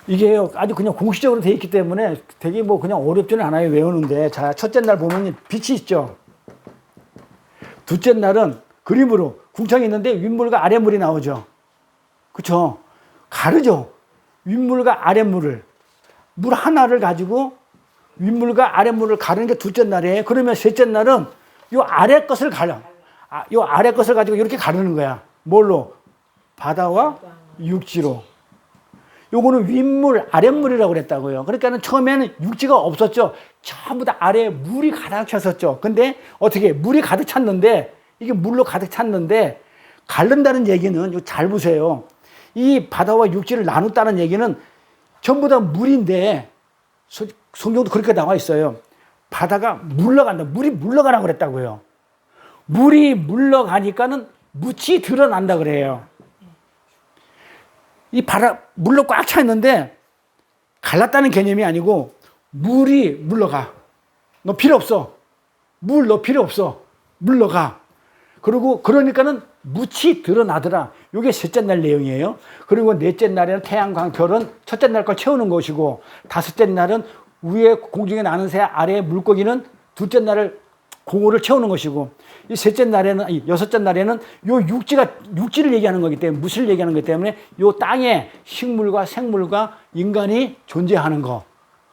이게 아주 그냥 공식적으로 돼 있기 때문에 되게 뭐 그냥 어렵지는 않아요. 외우는데. 자, 첫째 날 보면 빛이 있죠. 둘째 날은 그림으로 궁창이 있는데 윗물과 아랫물이 나오죠. 그렇죠? 가르죠. 윗물과 아랫물을. 물 하나를 가지고 윗물과 아랫물을 가르는 게 둘째 날이에요. 그러면 셋째 날은 요 아래 것을 가려. 요 아래 것을 가지고 이렇게 가르는 거야. 뭘로? 바다와 육지로. 요거는 윗물, 아랫물이라고 그랬다고요. 그러니까는 처음에는 육지가 없었죠. 전부 다 아래에 물이 가득 찼었죠. 근데 어떻게 물이 가득 찼는데 이게 물로 가득 찼는데 가른다는 얘기는 잘 보세요. 이 바다와 육지를 나눴다는 얘기는 전부 다 물인데 성경도 그렇게 나와 있어요. 바다가 물러간다. 물이 물러가라고 그랬다고요. 물이 물러가니까는 묻이 드러난다 그래요. 이 바다 물로 꽉 차 있는데 갈랐다는 개념이 아니고 물이 물러가. 너 필요 없어. 물 너 필요 없어. 물러가. 그리고 그러니까는 묻이 드러나더라. 이게 셋째 날 내용이에요. 그리고 넷째 날에는 태양과 별은 첫째 날 걸 채우는 것이고 다섯째 날은 위에 공중에 나는 새 아래에 물고기는 둘째 날을 공허를 채우는 것이고 이 셋째 날에는 여섯째 날에는 요 육지를 얘기하는 거기 때문에 무엇을 얘기하는 거기 때문에 요 땅에 식물과 생물과 인간이 존재하는 거.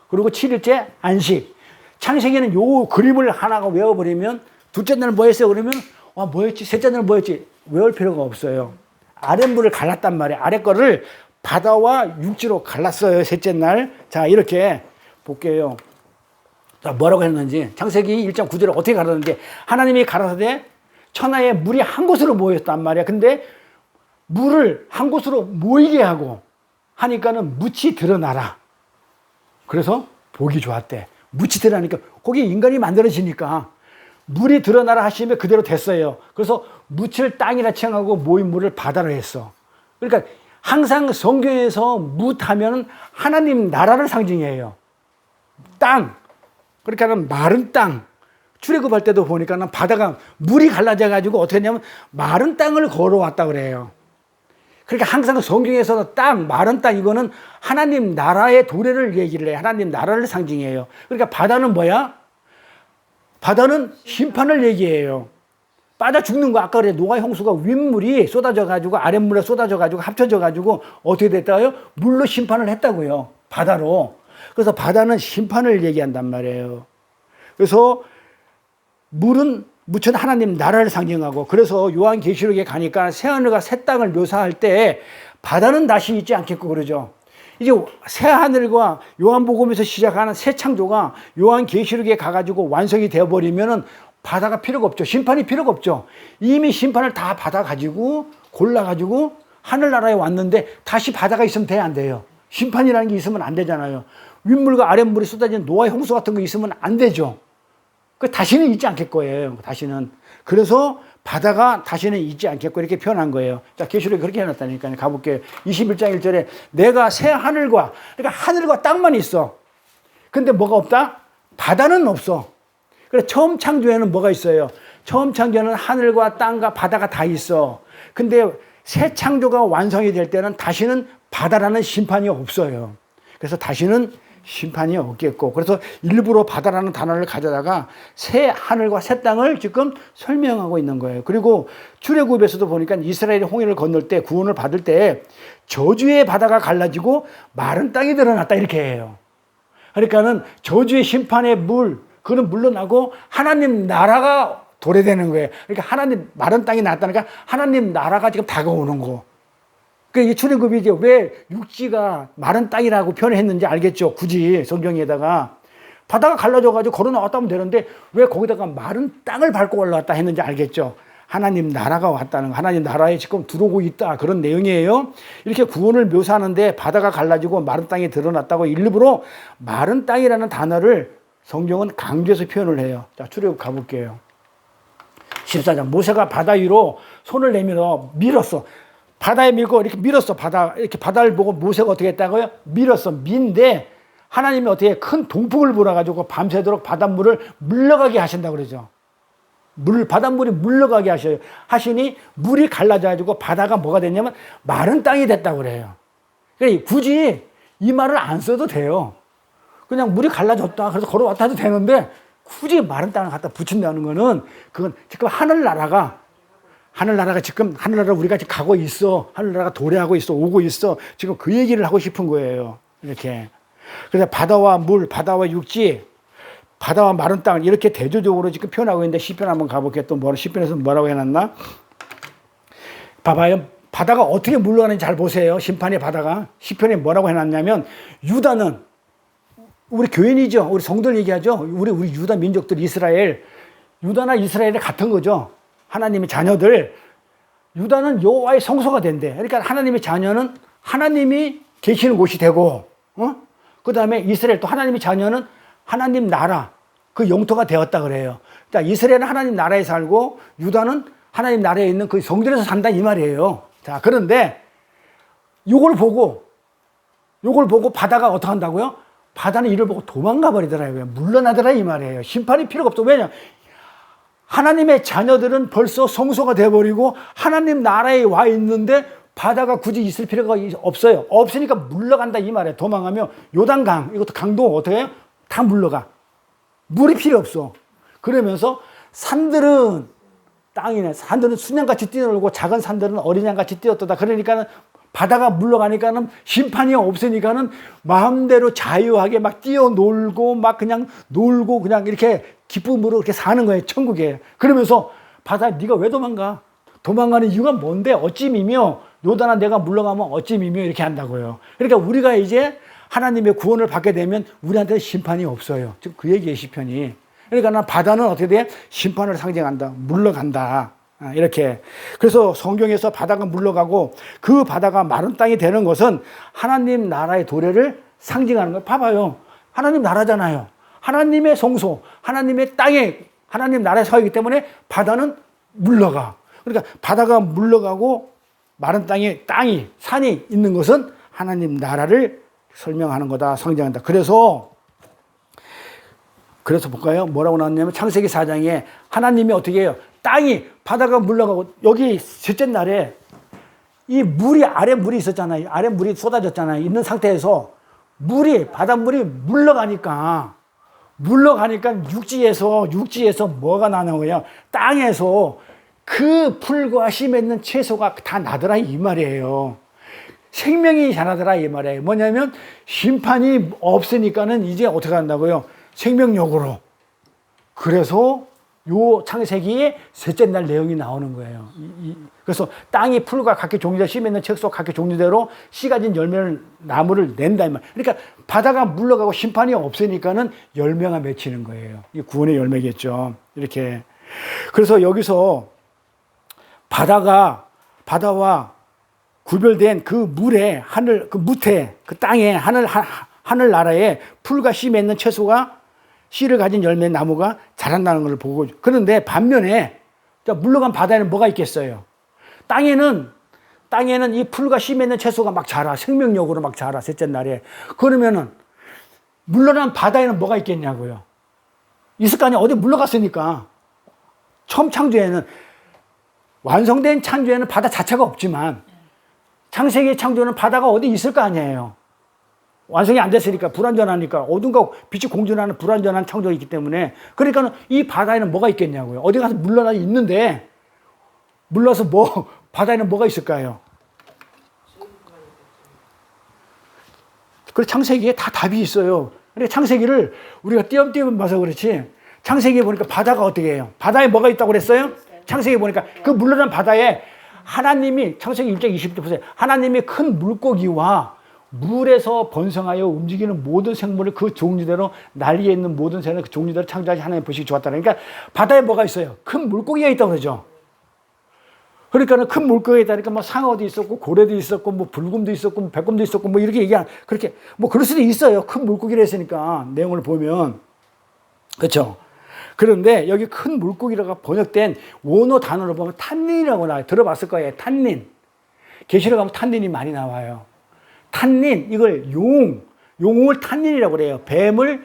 그리고 7일째 안식. 창세기는 요 그림을 하나가 외워버리면 둘째 날 뭐 했어요? 그러면 뭐였지? 셋째 날 뭐였지? 외울 필요가 없어요. 아랫물을 갈랐단 말이에요. 아래 거를 바다와 육지로 갈랐어요. 셋째 날. 자, 이렇게 볼게요. 자, 뭐라고 했는지. 창세기 1장 9절을 어떻게 가르는지. 하나님이 가라사대 천하에 물이 한 곳으로 모였단 말이야. 근데 물을 한 곳으로 모이게 하고 하니까는 묻이 드러나라. 그래서 보기 좋았대. 묻이 드러나니까 거기 인간이 만들어지니까 물이 드러나라 하시면 그대로 됐어요. 그래서 묻을 땅이라 칭하고 모인 물을 바다로 했어. 그러니까 항상 성경에서 묻하면 하나님 나라를 상징해요. 땅. 그러니까 마른 땅. 출애굽할 때도 보니까 바다가 물이 갈라져 가지고 어떻게 했냐면 마른 땅을 걸어왔다 그래요. 그러니까 항상 성경에서는 땅, 마른 땅 이거는 하나님 나라의 도래를 얘기를 해요. 하나님 나라를 상징해요. 그러니까 바다는 뭐야? 바다는 심판을 얘기해요. 빠져 죽는 거 아까 그래 노아 형수가 윗물이 쏟아져 가지고 아랫물에 쏟아져 가지고 합쳐져 가지고 어떻게 됐다고요? 물로 심판을 했다고요. 바다로. 그래서 바다는 심판을 얘기한단 말이에요. 그래서 물은 묻힌 하나님 나라를 상징하고 그래서 요한계시록에 가니까 새하늘과 새 땅을 묘사할 때 바다는 다시 있지 않겠고 그러죠. 이제 새하늘과 요한복음에서 시작하는 새 창조가 요한계시록에 가가지고 완성이 되어버리면은 바다가 필요가 없죠. 심판이 필요가 없죠. 이미 심판을 다 받아가지고 골라가지고 하늘나라에 왔는데 다시 바다가 있으면 돼, 안 돼요? 심판이라는 게 있으면 안 되잖아요. 윗물과 아랫물이 쏟아진 노아의 홍수 같은 거 있으면 안 되죠. 그 다시는 있지 않을 거예요. 다시는. 그래서 바다가 다시는 있지 않겠고 이렇게 표현한 거예요. 자, 계시록에 그렇게 해놨다니까요. 가볼게요. 21장 1절에 내가 새 하늘과, 그러니까 하늘과 땅만 있어. 근데 뭐가 없다? 바다는 없어. 그래, 처음 창조에는 뭐가 있어요? 처음 창조에는 하늘과 땅과 바다가 다 있어. 근데 새 창조가 완성이 될 때는 다시는 바다라는 심판이 없어요. 그래서 다시는 심판이 없겠고, 그래서 일부러 바다라는 단어를 가져다가 새 하늘과 새 땅을 지금 설명하고 있는 거예요. 그리고 출애굽에서도 보니까 이스라엘이 홍해를 건널 때 구원을 받을 때 저주의 바다가 갈라지고 마른 땅이 드러났다 이렇게 해요. 그러니까는 저주의 심판의 물, 그는 물러나고 하나님 나라가 도래되는 거예요. 그러니까 하나님 마른 땅이 났다니까 하나님 나라가 지금 다가오는 거. 이 출애굽이 이제 왜 육지가 마른 땅이라고 표현했는지 알겠죠? 굳이 성경에다가 바다가 갈라져가지고 걸어 나왔다면 되는데 왜 거기다가 마른 땅을 밟고 올라왔다 했는지 알겠죠? 하나님 나라가 왔다는 거, 하나님 나라에 지금 들어오고 있다 그런 내용이에요. 이렇게 구원을 묘사하는데 바다가 갈라지고 마른 땅이 드러났다고 일부러 마른 땅이라는 단어를 성경은 강조해서 표현을 해요. 자, 출애굽 가볼게요. 14장 모세가 바다 위로 손을 내밀어 밀었어. 바다에 밀고 이렇게 밀었어. 이렇게 바다를 보고 모세가 어떻게 했다고요? 밀었어. 민데 하나님이 어떻게 큰 동풍을 불어가지고 밤새도록 바닷물을 물러가게 하신다고 그러죠. 바닷물이 물러가게 하시니 물이 갈라져가지고 바다가 뭐가 됐냐면 마른 땅이 됐다고 그래요. 그러니까 굳이 이 말을 안 써도 돼요. 그냥 물이 갈라졌다. 그래서 걸어왔다 해도 되는데 굳이 마른 땅을 갖다 붙인다는 거는 그건 지금 하늘나라가 하늘나라가 지금 하늘나라 우리가 지금 가고 있어. 하늘나라가 도래하고 있어. 오고 있어. 지금 그 얘기를 하고 싶은 거예요. 이렇게. 그래서 바다와 물, 바다와 육지, 바다와 마른 땅 이렇게 대조적으로 지금 표현하고 있는데 시편 한번 가볼게요. 또 시편에서 뭐라고 해놨나? 봐봐요. 바다가 어떻게 물러가는지 잘 보세요. 심판의 바다가. 시편에 뭐라고 해놨냐면 유다는 우리 교인이죠. 우리 성도를 얘기하죠. 우리 유다 민족들 이스라엘. 유다나 이스라엘이 같은 거죠. 하나님의 자녀들. 유다는 여호와의 성소가 된대. 그러니까 하나님의 자녀는 하나님이 계시는 곳이 되고, 그 다음에 이스라엘 또 하나님의 자녀는 하나님 나라, 그 영토가 되었다 그래요. 자, 이스라엘은 하나님 나라에 살고 유다는 하나님 나라에 있는 그 성전에서 산다 이 말이에요. 자, 그런데 요걸 보고 바다가 어떻게 한다고요? 바다는 이를 보고 도망가 버리더라고요. 물러나더라 이 말이에요. 심판이 필요가 없어. 왜냐? 하나님의 자녀들은 벌써 성소가 돼버리고 하나님 나라에 와 있는데 바다가 굳이 있을 필요가 없어요. 없으니까 물러간다 이 말이에요. 도망가면 요단강, 이것도 강도 어떻게 해요? 다 물러가. 물이 필요 없어. 그러면서 산들은 땅이네. 산들은 순양같이 뛰어놀고 작은 산들은 어린 양같이 뛰었다. 그러니까는 바다가 물러가니까는 심판이 없으니까는 마음대로 자유하게 막 뛰어놀고 막 그냥 놀고 그냥 이렇게 기쁨으로 이렇게 사는 거예요. 천국에. 그러면서 바다 네가 왜 도망가? 도망가는 이유가 뭔데? 어찌미며 요단아 내가 물러가면 어찌미며 이렇게 한다고요. 그러니까 우리가 이제 하나님의 구원을 받게 되면 우리한테 심판이 없어요. 지금 그 얘기예요, 시편이. 그러니까 바다는 어떻게 돼? 심판을 상징한다. 물러간다. 이렇게. 그래서 성경에서 바다가 물러가고 그 바다가 마른 땅이 되는 것은 하나님 나라의 도래를 상징하는 거예요. 봐봐요. 하나님 나라잖아요. 하나님의 성소, 하나님의 땅에, 하나님 나라에 서 있기 때문에 바다는 물러가. 그러니까 바다가 물러가고 마른 땅이, 산이 있는 것은 하나님 나라를 설명하는 거다, 상징한다. 그래서 볼까요? 뭐라고 나왔냐면 창세기 4장에 하나님이 어떻게 해요? 바다가 물러가고 여기 셋째 날에 이 아래 물이 있었잖아요. 아래 물이 쏟아졌잖아요. 있는 상태에서 바닷물이 물러가니까 육지에서 뭐가 나는 거예요? 땅에서 그 풀과 씨 맺는 채소가 다 나더라 이 말이에요. 생명이 자라더라 이 말이에요. 뭐냐면 심판이 없으니까는 이제 어떻게 한다고요? 생명력으로. 그래서 요 창세기에 셋째 날 내용이 나오는 거예요. 그래서 땅이 풀과 각기 종류대로 씨 맺는 채소 각기 종류대로 씨 가진 열매를 나무를 낸다 이 말. 그러니까 바다가 물러가고 심판이 없으니까는 열매가 맺히는 거예요. 이 구원의 열매겠죠. 이렇게. 그래서 여기서 바다와 구별된 그 물에 그 땅에 하늘 나라에 풀과 씨 맺는 채소가 씨를 가진 열매 나무가 자란다는 걸 보고. 그런데 반면에 물러간 바다에는 뭐가 있겠어요? 땅에는 이 풀과 씨 맺는 채소가 막 자라. 생명력으로 막 자라. 셋째 날에. 그러면은 물러난 바다에는 뭐가 있겠냐고요? 있을 거 아니야. 어디 물러갔으니까. 처음 창조에는 완성된 창조에는 바다 자체가 없지만 창세기 창조는 바다가 어디 있을 거 아니에요. 완성이 안 됐으니까 불완전하니까 어딘가 빛이 공존하는 불완전한 창조가 있기 때문에. 그러니까 이 바다에는 뭐가 있겠냐고요. 어디 가서 물러나 있는데 물러서 바다에는 뭐가 있을까요? 그래서 창세기에 다 답이 있어요. 그러니까 창세기를 우리가 띄엄띄엄 봐서 그렇지 창세기에 보니까 바다가 어떻게 해요? 바다에 뭐가 있다고 그랬어요? 창세기에 보니까 그 물러난 바다에 하나님이 창세기 1장 20절 보세요. 하나님이 큰 물고기와 물에서 번성하여 움직이는 모든 생물을 그 종류대로 난리에 있는 모든 새는 그 종류대로 창조하시 하나님 보시기 좋았다. 그러니까 바다에 뭐가 있어요? 큰 물고기가 있다고 그러죠. 그러니까는 큰 물고기가 있다니까 뭐 상어도 있었고 고래도 있었고 뭐 불곰도 있었고 뭐 백곰도 있었고 뭐 이렇게 그렇게 뭐 그럴 수도 있어요. 큰 물고기를 했으니까 내용을 보면. 그렇죠. 그런데 여기 큰 물고기라고 번역된 원어 단어로 보면 탄닌이라고 나와요. 들어봤을 거예요. 탄닌. 계시록 가면 탄닌이 많이 나와요. 탄닌, 이걸 용을 탄닌이라고 그래요. 뱀을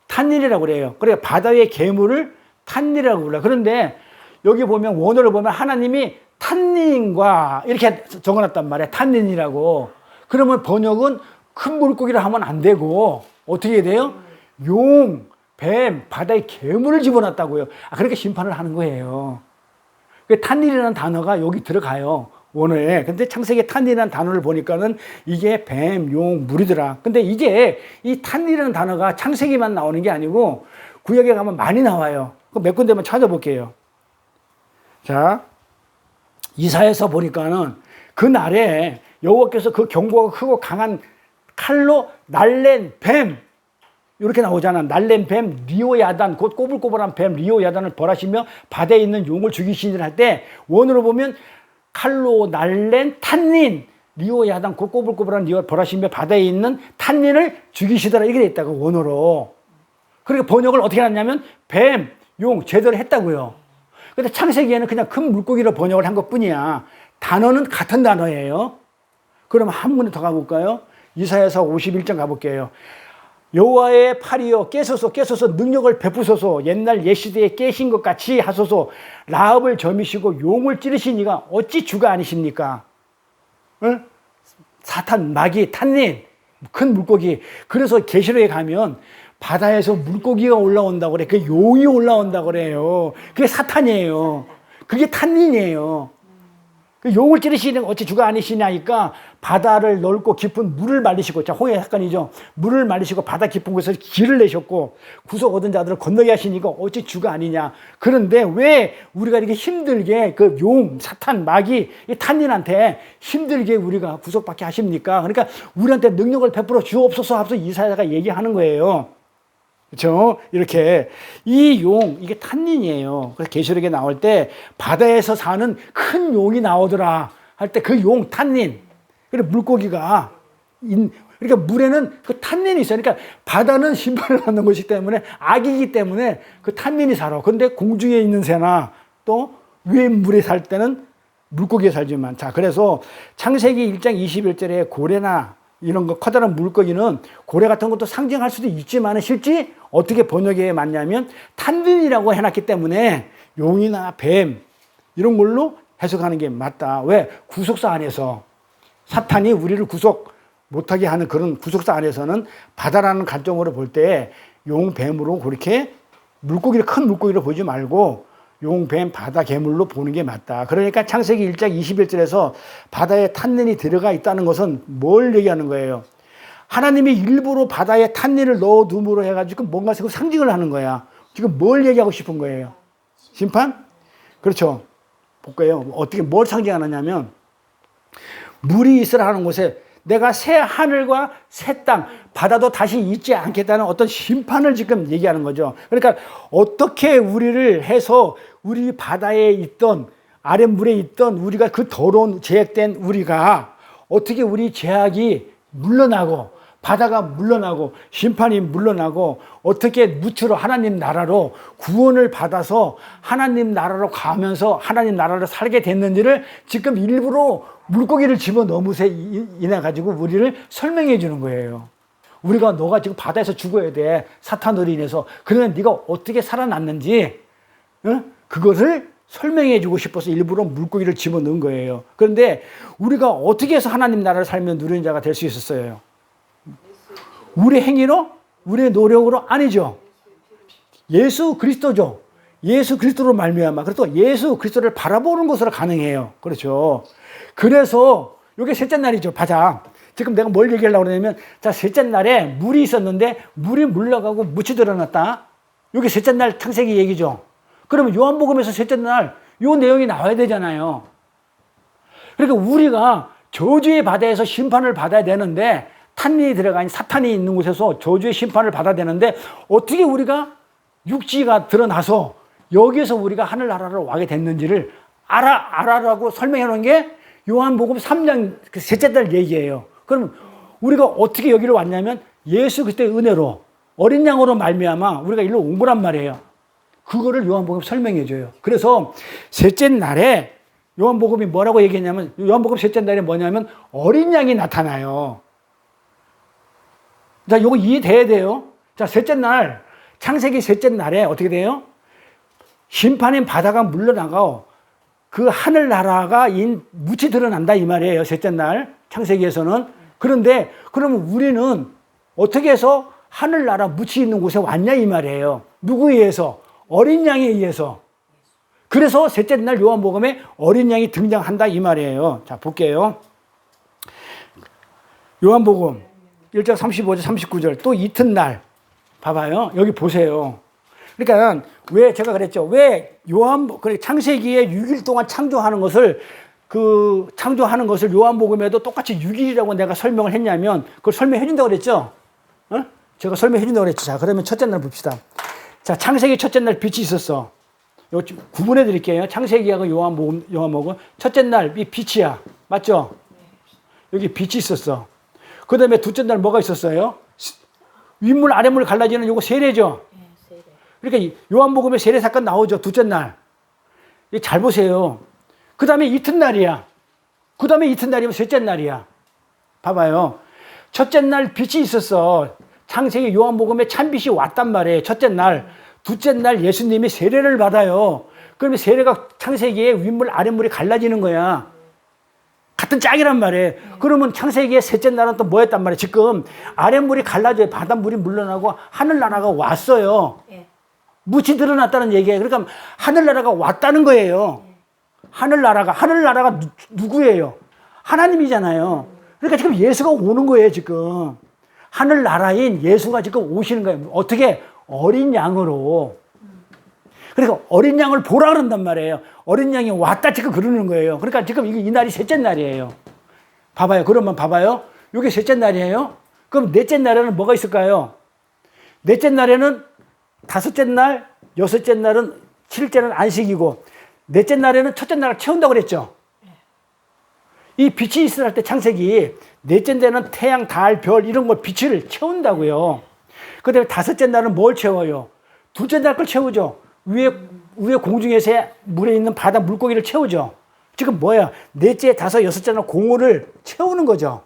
탄닌이라고 그래요. 그래 바다의 괴물을 탄닌이라고 불러요. 그런데 여기 보면 원어를 보면 하나님이 탄닌과 이렇게 적어놨단 말이에요. 탄닌이라고. 그러면 번역은 큰 물고기를 하면 안 되고 어떻게 돼요? 뱀, 바다의 괴물을 집어넣었다고요. 그러니까 심판을 하는 거예요. 그 탄닌이라는 단어가 여기 들어가요. 원어에. 근데 창세기 탄닌이라는 단어를 보니까는 이게 뱀, 용, 물이더라. 근데 이게 이 탄닌이라는 단어가 창세기만 나오는 게 아니고 구약에 가면 많이 나와요. 몇 군데만 찾아볼게요. 자, 이사야서 보니까는 그 날에 여호와께서 그 경고가 크고 강한 칼로 날랜 뱀, 이렇게 나오잖아. 날랜 뱀 리오야단, 곧 꼬불꼬불한 뱀 리오야단을 벌하시며 바다에 있는 용을 죽이시니라 할 때 원어로 보면 칼로 날랜 탄닌 리오야단, 곧 꼬불꼬불한 리오 벌하시며 바다에 있는 탄닌을 죽이시더라, 이게 돼 있다고 원어로. 그러니까 번역을 어떻게 했냐면 뱀, 용 제대로 했다고요. 근데 창세기에는 그냥 큰 물고기로 번역을 한 것뿐이야. 단어는 같은 단어예요. 그럼 한 문에 더 가볼까요? 이사야서 51장 가볼게요. 여호와의 팔이여 깨소서 깨소서 능력을 베푸소서 옛날 옛시대에 깨신 것 같이 하소서 라합을 점이시고 용을 찌르신 이가 어찌 주가 아니십니까? 응? 사탄, 마귀, 탄닌, 큰 물고기. 그래서 계시록에 가면 바다에서 물고기가 올라온다고 그래. 그게 용이 올라온다고 그래요. 그게 사탄이에요. 그게 탄닌이에요. 그 용을 찌르시는 어찌 주가 아니시냐니까 바다를 넓고 깊은 물을 말리시고, 자, 홍해 사건이죠. 물을 말리시고 바다 깊은 곳에서 길을 내셨고 구속 얻은 자들을 건너게 하시니까 어찌 주가 아니냐. 그런데 왜 우리가 이렇게 힘들게 그 용, 사탄, 마귀, 이 탄닌한테 힘들게 우리가 구속받게 하십니까? 그러니까 우리한테 능력을 베풀어 주옵소서 하면서 이사야가 얘기하는 거예요. 그렇죠? 이렇게 이 용, 이게 탄닌이에요. 그래서 계시록에 나올 때 바다에서 사는 큰 용이 나오더라 할 때 그 용, 탄닌. 그리고 물고기가 그러니까 물에는 그 탄닌이 있어요. 그러니까 바다는 심판을 받는 것이기 때문에 악이기 때문에 그 탄닌이 살아. 근데 공중에 있는 새나 또 위에 물에 살 때는 물고기에 살지만, 자, 그래서 창세기 1장 21절에 고래나 이런 거 커다란 물고기는 고래 같은 것도 상징할 수도 있지만 실제 어떻게 번역에 맞냐면 탄닌이라고 해놨기 때문에 용이나 뱀 이런 걸로 해석하는 게 맞다. 왜? 구속사 안에서 사탄이 우리를 구속 못하게 하는 그런 구속사 안에서는 바다라는 관점으로 볼 때 용, 뱀으로 그렇게 물고기를 큰 물고기로 보지 말고 용, 뱀, 바다, 괴물로 보는 게 맞다. 그러니까 창세기 1장 21절에서 바다에 탄닌이 들어가 있다는 것은 뭘 얘기하는 거예요? 하나님이 일부러 바다에 탄닌을 넣어둠으로 해가지고 뭔가 상징을 하는 거야. 지금 뭘 얘기하고 싶은 거예요? 심판? 그렇죠. 볼까요? 어떻게 뭘 상징하느냐면 물이 있으라 하는 곳에 내가 새 하늘과 새 땅, 바다도 다시 있지 않겠다는 어떤 심판을 지금 얘기하는 거죠. 그러니까 어떻게 우리를 해서 우리 바다에 있던 아랫물에 있던 우리가 그 더러운 죄악된 우리가 어떻게 우리 죄악이 물러나고 바다가 물러나고 심판이 물러나고 어떻게 무추로 하나님 나라로 구원을 받아서 하나님 나라로 가면서 하나님 나라로 살게 됐는지를 지금 일부러 물고기를 집어넣으면서 인해 가지고 우리를 설명해 주는 거예요. 우리가 너가 지금 바다에서 죽어야 돼. 사탄으로 인해서. 그러면 네가 어떻게 살아났는지 그것을 설명해 주고 싶어서 일부러 물고기를 집어넣은 거예요. 그런데 우리가 어떻게 해서 하나님 나라를 살면 누리는 자가 될 수 있었어요? 우리 행위로? 우리의 노력으로? 아니죠. 예수 그리스도죠. 예수 그리스도로 말미암아. 그래서 예수 그리스도를 바라보는 것으로 가능해요. 그렇죠. 그래서 이게 셋째 날이죠. 바자. 지금 내가 뭘 얘기하려고 그러냐면, 자, 셋째 날에 물이 있었는데 물이 물러가고 묻이 드러났다. 이게 셋째 날 창세기 얘기죠. 그러면 요한복음에서 셋째 날 요 내용이 나와야 되잖아요. 그러니까 우리가 저주의 바다에서 심판을 받아야 되는데 탄닌이 들어간 사탄이 있는 곳에서 저주의 심판을 받아야 되는데 어떻게 우리가 육지가 드러나서 여기에서 우리가 하늘나라로 와게 됐는지를 알아라고 설명해 놓은 게 요한복음 3장 그 셋째 달 얘기예요. 그럼 우리가 어떻게 여기로 왔냐면 예수 그리스도의 은혜로 어린 양으로 말미암아 우리가 일로 온 거란 말이에요. 그거를 요한복음 설명해 줘요. 그래서 셋째 날에 요한복음이 뭐라고 얘기했냐면, 요한복음 셋째 날에 뭐냐면 어린 양이 나타나요. 자, 요거 이해돼야 돼요. 자, 셋째 날, 창세기 셋째 날에 어떻게 돼요? 심판인 바다가 물러나고 그 하늘나라가 묻이 드러난다 이 말이에요. 셋째 날, 창세기에서는. 그런데 그러면 우리는 어떻게 해서 하늘나라 묻이 있는 곳에 왔냐 이 말이에요. 누구에 의해서? 어린 양에 의해서. 그래서 셋째 날 요한복음에 어린 양이 등장한다 이 말이에요. 자, 볼게요. 요한복음 1장 35절 39절 또 이튿날 봐봐요. 여기 보세요. 그러니까 왜 제가 그랬죠. 왜 창세기에 6일 동안 창조하는 것을 요한복음에도 똑같이 6일이라고 내가 설명을 했냐면 그걸 설명해 준다고 그랬죠. 어? 제가 설명해 준다고 그랬죠. 자, 그러면 첫째 날 봅시다. 자, 창세기 첫째 날 빛이 있었어. 이거 구분해 드릴게요. 창세기하고 요한복음 첫째 날 이 빛이야. 맞죠? 여기 빛이 있었어. 그 다음에 둘째 날 뭐가 있었어요? 윗물 아랫물 갈라지는 요거 세례죠. 그러니까 요한복음에 세례 사건 나오죠. 둘째 날. 잘 보세요. 그 다음에 이튿날이야. 그 다음에 이튿날이면 셋째 날이야. 봐봐요. 첫째 날 빛이 있었어. 창세기 요한복음에 참빛이 왔단 말이에요. 첫째 날. 둘째 날 예수님이 세례를 받아요. 그러면 세례가 창세기에 윗물 아랫물이 갈라지는 거야. 같은 짝이란 말이에요. 그러면 창세기의 셋째 날은 또 뭐였단 말이에요. 지금 아랫물이 갈라져요. 바닷물이 물러나고 하늘나라가 왔어요. 묻이 드러났다는 얘기예요. 그러니까 하늘나라가 왔다는 거예요. 하늘나라가 누구예요? 하나님이잖아요. 그러니까 지금 예수가 오는 거예요, 지금. 하늘나라인 예수가 지금 오시는 거예요. 어떻게? 어린 양으로. 그러니까 어린 양을 보라 그런단 말이에요. 어린 양이 왔다 지금 그러는 거예요. 그러니까 지금 이 날이 셋째 날이에요. 봐봐요. 그러면 봐봐요. 이게 셋째 날이에요. 그럼 넷째 날에는 뭐가 있을까요? 넷째 날에는 다섯째 날, 여섯째 날은 7일째는 안식이고 넷째 날에는 첫째 날을 채운다고 그랬죠. 이 빛이 있을 때 창세기 넷째 날은 태양, 달, 별 이런 거 빛을 채운다고요. 그 다음에 다섯째 날은 뭘 채워요? 둘째 날 걸 채우죠. 위에 공중에서 물에 있는 바다 물고기를 채우죠. 지금 뭐야? 넷째, 다섯, 여섯째 날 공허를 채우는 거죠.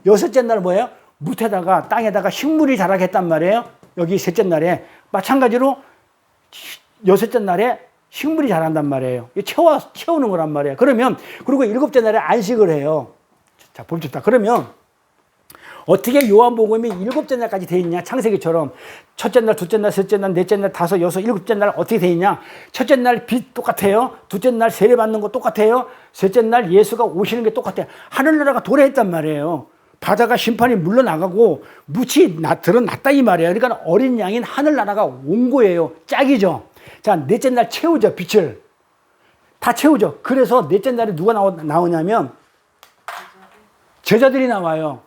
여섯째 날 뭐예요? 무태다가 땅에다가 식물이 자라게 했단 말이에요. 여기 셋째 날에. 마찬가지로 여섯째 날에 식물이 자란단 말이에요. 채우는 거란 말이에요. 그러면, 그리고 일곱째 날에 안식을 해요. 자, 봅시다. 그러면, 어떻게 요한복음이 일곱째 날까지 돼 있냐? 창세기처럼. 첫째 날, 둘째 날, 셋째 날, 넷째 날, 다섯, 여섯, 일곱째 날 어떻게 돼 있냐? 첫째 날 빛 똑같아요. 둘째 날 세례 받는 거 똑같아요. 셋째 날 예수가 오시는 게 똑같아요. 하늘나라가 도래했단 말이에요. 바다가 심판이 물러나가고 묻이 드러났다 이 말이에요. 그러니까 어린 양인 하늘나라가 온 거예요. 짝이죠. 자, 넷째 날 채우죠. 빛을. 다 채우죠. 그래서 넷째 날에 누가 나오냐면 제자들이 나와요.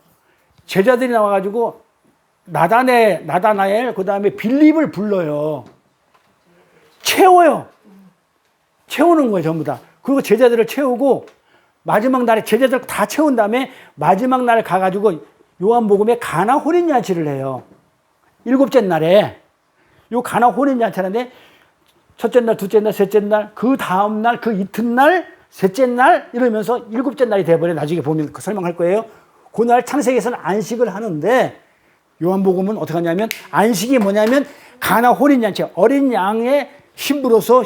제자들이 나와가지고 나다나엘 그 다음에 빌립을 불러요. 채워요. 채우는 거예요. 전부 다. 그리고 제자들을 채우고 마지막 날에 제자들 다 채운 다음에 마지막 날에 가가지고 요한복음에 가나 혼인잔치를 해요. 일곱째 날에 요 가나 혼인잔치하는데 첫째 날, 둘째 날, 셋째 날, 그 다음 날, 그 이튿날, 셋째 날 이러면서 일곱째 날이 돼버려. 나중에 보면 설명할 거예요. 그날 창세기에서는 안식을 하는데 요한복음은 어떻게 하냐면 안식이 뭐냐면 가나 혼인잔치 어린 양의 신부로서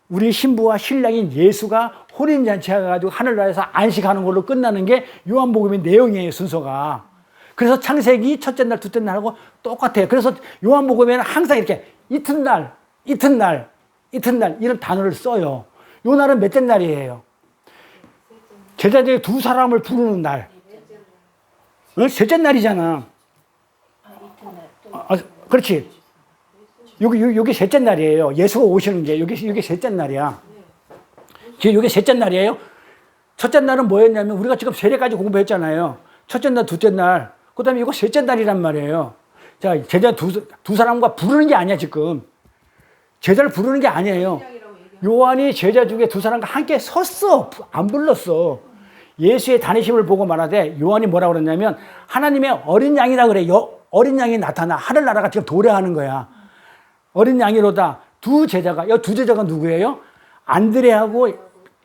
우리 신부와 신랑인 예수가 혼인잔치 해가지고 하늘나라에서 안식하는 걸로 끝나는 게 요한복음의 내용이에요. 순서가. 그래서 창세기 첫째 날 둘째 날하고 똑같아요. 그래서 요한복음에는 항상 이렇게 이튿날 이런 단어를 써요. 요 날은 몇째 날이에요? 제자들이 두 사람을 부르는 날. 셋째 날이잖아. 그렇지. 여기 셋째 날이에요. 예수가 오시는 게 여기 셋째 날이야. 지금 여기 셋째 날이에요. 첫째 날은 뭐였냐면 우리가 지금 세례까지 공부했잖아요. 첫째 날, 둘째 날. 그 다음에 이거 셋째 날이란 말이에요. 자, 제자 두 사람과 부르는 게 아니야, 지금. 제자를 부르는 게 아니에요. 요한이 제자 중에 두 사람과 함께 섰어. 안 불렀어. 예수의 다니심을 보고 말하되 요한이 뭐라고 그랬냐면 하나님의 어린 양이라 그래. 어린 양이 나타나. 하늘나라가 지금 도래하는 거야. 어린 양이로다. 두 제자가 누구예요? 안드레하고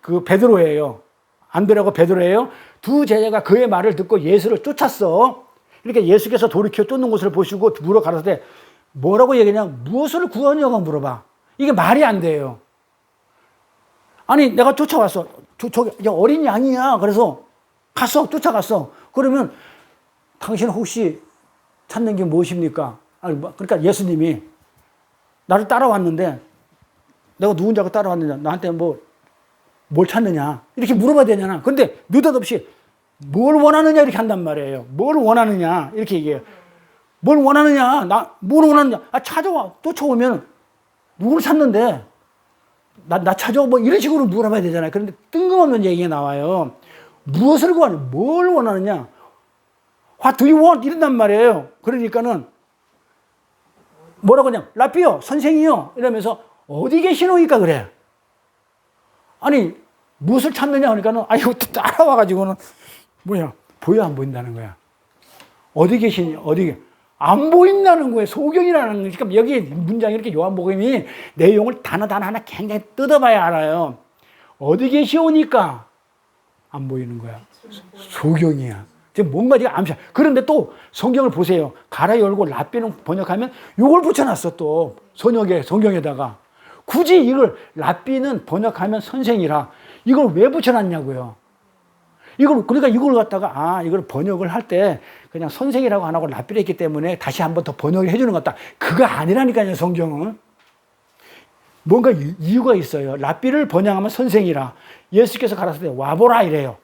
그 베드로예요. 안드레하고 베드로예요. 두 제자가 그의 말을 듣고 예수를 쫓았어. 이렇게 예수께서 돌이켜 쫓는 것을 보시고 물어 가라사대 뭐라고 얘기하냐? 무엇을 구하냐고 물어봐. 이게 말이 안 돼요. 아니 내가 쫓아왔어. 저기 어린 양이야. 그래서 쫓아갔어. 그러면 당신 혹시 찾는 게 무엇입니까? 그러니까 예수님이 나를 따라왔는데 내가 누군지 알고 따라왔느냐? 나한테 뭘 찾느냐? 이렇게 물어봐야 되잖아. 근데 느닷없이 뭘 원하느냐? 이렇게 한단 말이에요. 뭘 원하느냐? 이렇게 얘기해요. 뭘 원하느냐? 뭘 원하느냐? 찾아와. 쫓아오면 누구를 찾는데? 나 찾아와. 이런 식으로 물어봐야 되잖아요. 그런데 뜬금없는 얘기가 나와요. 무엇을 구하냐? 뭘 원하느냐? What do you want? 이런단 말이에요. 그러니까는 뭐라고 하냐? 라삐요, 선생이요. 이러면서 어디 계시노니까 그래. 아니, 무엇을 찾느냐? 그러니까는, 이거 따라와가지고는, 보여 안 보인다는 거야. 어디 계시니? 안 보인다는 거예요. 소경이라는 거예요. 그러니까 여기 문장이 이렇게 요한복음이 내용을 단어 하나 굉장히 뜯어봐야 알아요. 어디 계시오니까 안 보이는 거야. 소경이야. 지금 뭔가 지금 암시. 그런데 또 성경을 보세요. 가라 열고 라삐는 번역하면 이걸 붙여놨어 또 성경에다가. 굳이 이걸 라삐는 번역하면 선생이라 이걸 왜 붙여놨냐고요. 그러니까 이걸 갖다가 이걸 번역을 할 때 그냥 선생이라고 안 하고 라삐를 했기 때문에 다시 한번 더 번역을 해주는 것 같다. 그거 아니라니까요. 성경은 뭔가 이유가 있어요. 라삐를 번역하면 선생이라. 예수께서 가라사대 와보라 이래요.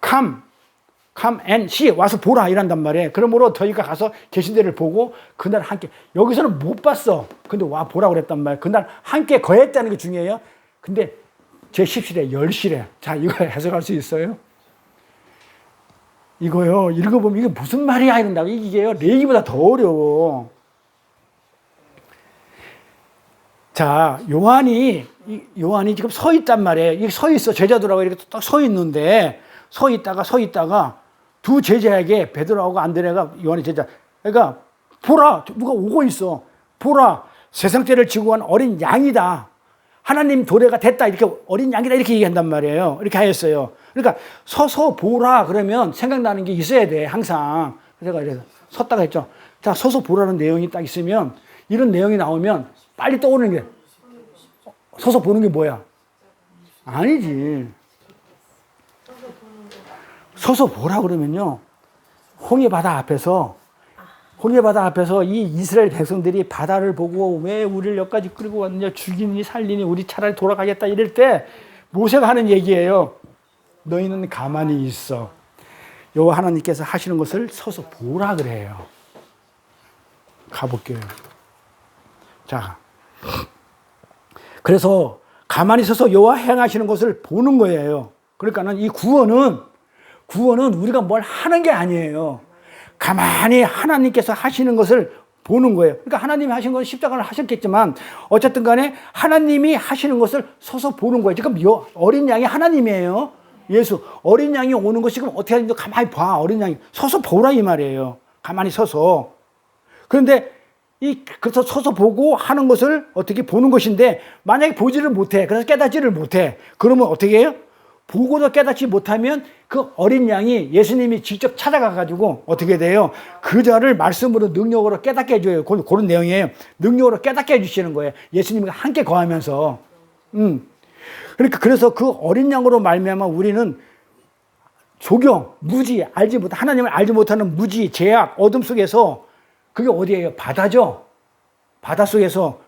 come and see. 와서 보라 이란단 말이에요. 그러므로 저희가 가서 계신 데를 보고 그날 함께, 여기서는 못 봤어. 근데 와 보라 그랬단 말이에요. 그날 함께 거했다는 게 중요해요. 근데 제 10실에 10실에 자 이거 해석할 수 있어요? 이거요 읽어보면 이게 무슨 말이야 이런다고. 이게요 레이기보다 더 어려워. 자 요한이 지금 서 있단 말이에요. 이게 서 있어. 제자들하고 이렇게 딱 서 있는데 서 있다가 두 제자에게 베드로하고 안드레가 요한의 제자, 그러니까 보라 누가 오고 있어. 보라 세상 죄를 지고 간 어린 양이다. 하나님 도래가 됐다. 이렇게 어린 양이다. 이렇게 얘기한단 말이에요. 이렇게 하였어요. 그러니까 서서 보라 그러면 생각나는 게 있어야 돼. 항상. 제가 이래서 섰다가 했죠. 자, 서서 보라는 내용이 딱 있으면 이런 내용이 나오면 빨리 떠오르는 게 서서 보는 게 뭐야? 아니지. 서서 보라 그러면요. 홍해 바다 앞에서 이 이스라엘 백성들이 바다를 보고 왜 우리를 여기까지 끌고 왔느냐, 죽이니 살리니 우리 차라리 돌아가겠다 이럴 때 모세가 하는 얘기예요. 너희는 가만히 있어. 여호와 하나님께서 하시는 것을 서서 보라 그래요. 가볼게요. 자, 그래서 가만히 서서 여호와 행하시는 것을 보는 거예요. 그러니까는 이 구원은 우리가 뭘 하는 게 아니에요. 가만히 하나님께서 하시는 것을 보는 거예요. 그러니까 하나님이 하신 건 십자가를 하셨겠지만 어쨌든 간에 하나님이 하시는 것을 서서 보는 거예요. 지금 어린 양이 하나님이에요. 예수. 어린 양이 오는 것이 지금 어떻게 하는지 가만히 봐. 어린 양이. 서서 보라 이 말이에요. 가만히 서서. 그런데 그래서 서서 보고 하는 것을 어떻게 보는 것인데 만약에 보지를 못해. 그래서 깨닫지를 못해. 그러면 어떻게 해요? 보고도 깨닫지 못하면 그 어린 양이 예수님이 직접 찾아가가지고 어떻게 돼요? 그 자를 말씀으로 능력으로 깨닫게 해줘요. 그런 내용이에요. 능력으로 깨닫게 해주시는 거예요. 예수님과 함께 거하면서. 그러니까 그래서 그 어린 양으로 말미암아 우리는 조경, 무지, 하나님을 알지 못하는 무지, 죄악, 어둠 속에서 그게 어디예요? 바다죠. 바다 속에서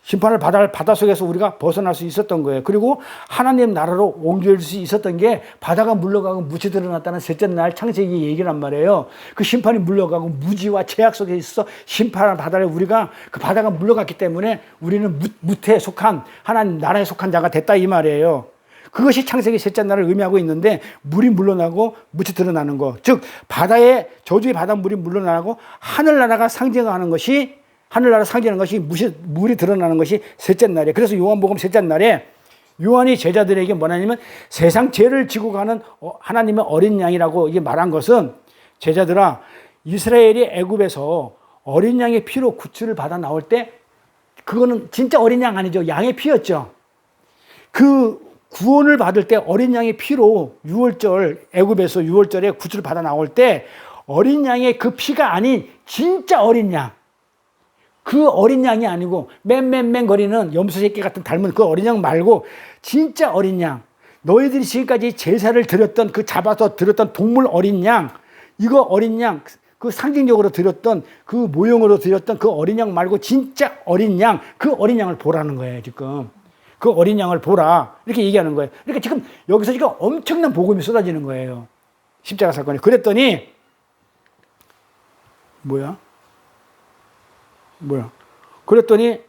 심판을 받을 바다 속에서 우리가 벗어날 수 있었던 거예요. 그리고 하나님 나라로 옮길 수 있었던 게 바다가 물러가고 무지 드러났다는 셋째 날 창세기 얘기란 말이에요. 그 심판이 물러가고 무지와 죄악 속에 있어 심판을 바다를 우리가 그 바다가 물러갔기 때문에 우리는 무태에 속한 하나님 나라에 속한 자가 됐다 이 말이에요. 그것이 창세기 셋째 날을 의미하고 있는데 물이 물러나고 무지 드러나는 거. 즉 바다의 저주의 바다 물이 물러나고 하늘나라가 상징하는 것이 물이 드러나는 것이 셋째 날이에요. 그래서 요한복음 셋째 날에 요한이 제자들에게 뭐냐면 세상 죄를 지고 가는 하나님의 어린 양이라고 이게 말한 것은 제자들아 이스라엘이 애굽에서 어린 양의 피로 구출을 받아 나올 때 그거는 진짜 어린 양 아니죠. 양의 피였죠. 그 구원을 받을 때 어린 양의 피로 애굽에서 6월절에 구출을 받아 나올 때 어린 양의 그 피가 아닌 진짜 어린 양. 그 어린 양이 아니고 맹맹맹 거리는 염소 새끼 같은 닮은 그 어린 양 말고 진짜 어린 양. 너희들이 지금까지 제사를 드렸던 그 잡아서 드렸던 동물 어린 양. 이거 어린 양 그 상징적으로 드렸던 그 모형으로 드렸던 그 어린 양 말고 진짜 어린 양, 그 어린 양을 보라는 거예요, 지금. 그 어린 양을 보라. 이렇게 얘기하는 거예요. 그러니까 지금 여기서 지금 엄청난 복음이 쏟아지는 거예요. 십자가 사건이. 그랬더니, 그랬더니,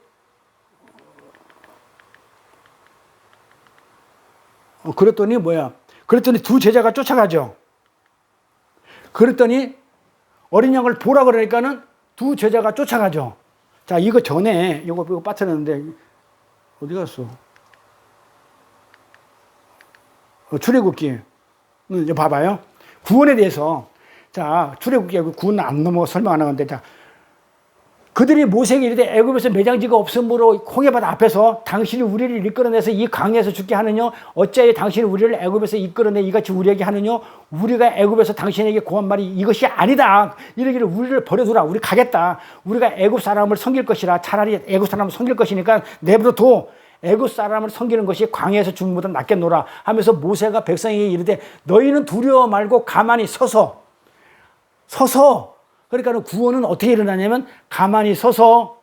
그랬더니 두 제자가 쫓아가죠. 그랬더니 어린 양을 보라 그러니까는 두 제자가 쫓아가죠. 자, 이거 전에 이거 빠뜨렸는데 어디 갔어? 출애굽기. 이거 봐봐요. 구원에 대해서. 자, 출애굽기 구원 안 넘어 설명 안 하는데, 자, 그들이 모세에게 이르되 애굽에서 매장지가 없으므로 홍해바다 앞에서 당신이 우리를 이끌어내서 이 강에서 죽게 하느냐? 어찌하여 당신이 우리를 애굽에서 이끌어내 이같이 우리에게 하느냐? 우리가 애굽에서 당신에게 고한 말이 이것이 아니다. 이러기를 우리를 버려두라. 우리 가겠다. 우리가 애굽 사람을 섬길 것이라. 차라리 애굽 사람을 섬길 것이니까 내버려둬. 애굽 사람을 섬기는 것이 광야에서 죽는 것보다 낫겠노라 하면서 모세가 백성에게 이르되 너희는 두려워 말고 가만히 서서 그러니까 구원은 어떻게 일어나냐면 가만히 서서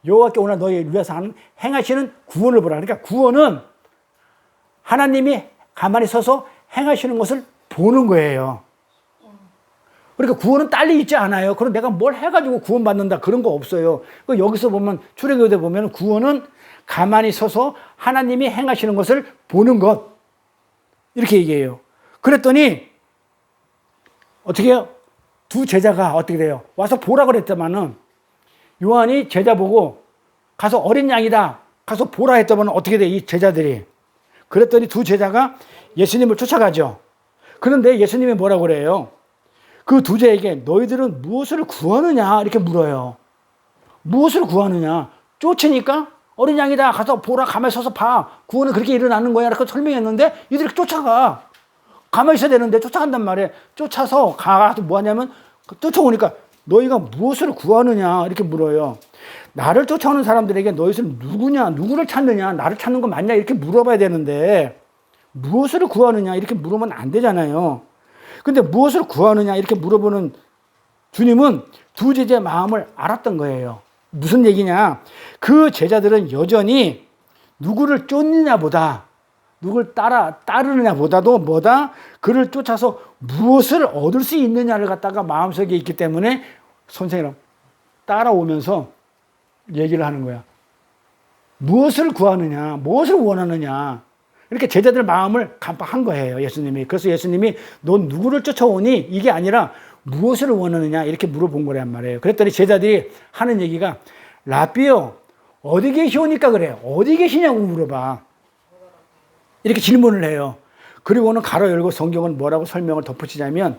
여호와께 오늘 너희를 위해서 행하시는 구원을 보라. 그러니까 구원은 하나님이 가만히 서서 행하시는 것을 보는 거예요. 그러니까 구원은 딸리 있지 않아요. 그럼 내가 뭘 해가지고 구원받는다 그런 거 없어요. 여기서 보면 출애굽기에 보면 구원은 가만히 서서 하나님이 행하시는 것을 보는 것 이렇게 얘기해요. 그랬더니 어떻게 해요? 두 제자가 어떻게 돼요? 와서 보라 그랬더만은 요한이 제자 보고 가서 어린 양이다. 가서 보라 했더만 어떻게 돼? 이 제자들이. 그랬더니 두 제자가 예수님을 쫓아가죠. 그런데 예수님이 뭐라고 그래요? 그 두 제에게 너희들은 무엇을 구하느냐? 이렇게 물어요. 무엇을 구하느냐? 쫓으니까 어린 양이다. 가서 보라. 가만히 서서 봐. 구원은 그렇게 일어나는 거야. 이렇게 설명했는데 이들이 쫓아가. 가만히 있어야 되는데 쫓아간단 말이에요. 쫓아서 가서 뭐 하냐면 쫓아오니까 너희가 무엇을 구하느냐 이렇게 물어요. 나를 쫓아오는 사람들에게 너희는 누구냐, 누구를 찾느냐, 나를 찾는 거 맞냐 이렇게 물어봐야 되는데 무엇을 구하느냐 이렇게 물으면 안 되잖아요. 근데 무엇을 구하느냐 이렇게 물어보는 주님은 두 제자의 마음을 알았던 거예요. 무슨 얘기냐? 그 제자들은 여전히 누구를 쫓느냐보다 누굴 따르느냐 보다도 그를 쫓아서 무엇을 얻을 수 있느냐를 갖다가 마음속에 있기 때문에 선생이랑 따라오면서 얘기를 하는 거야. 무엇을 구하느냐, 무엇을 원하느냐. 이렇게 제자들 마음을 간파한 거예요, 예수님이. 그래서 예수님이 넌 누구를 쫓아오니? 이게 아니라 무엇을 원하느냐 이렇게 물어본 거란 말이에요. 그랬더니 제자들이 하는 얘기가 라삐요, 어디 계시오니까 그래요. 어디 계시냐고 물어봐. 이렇게 질문을 해요. 그리고는 가로 열고 성경은 뭐라고 설명을 덧붙이자면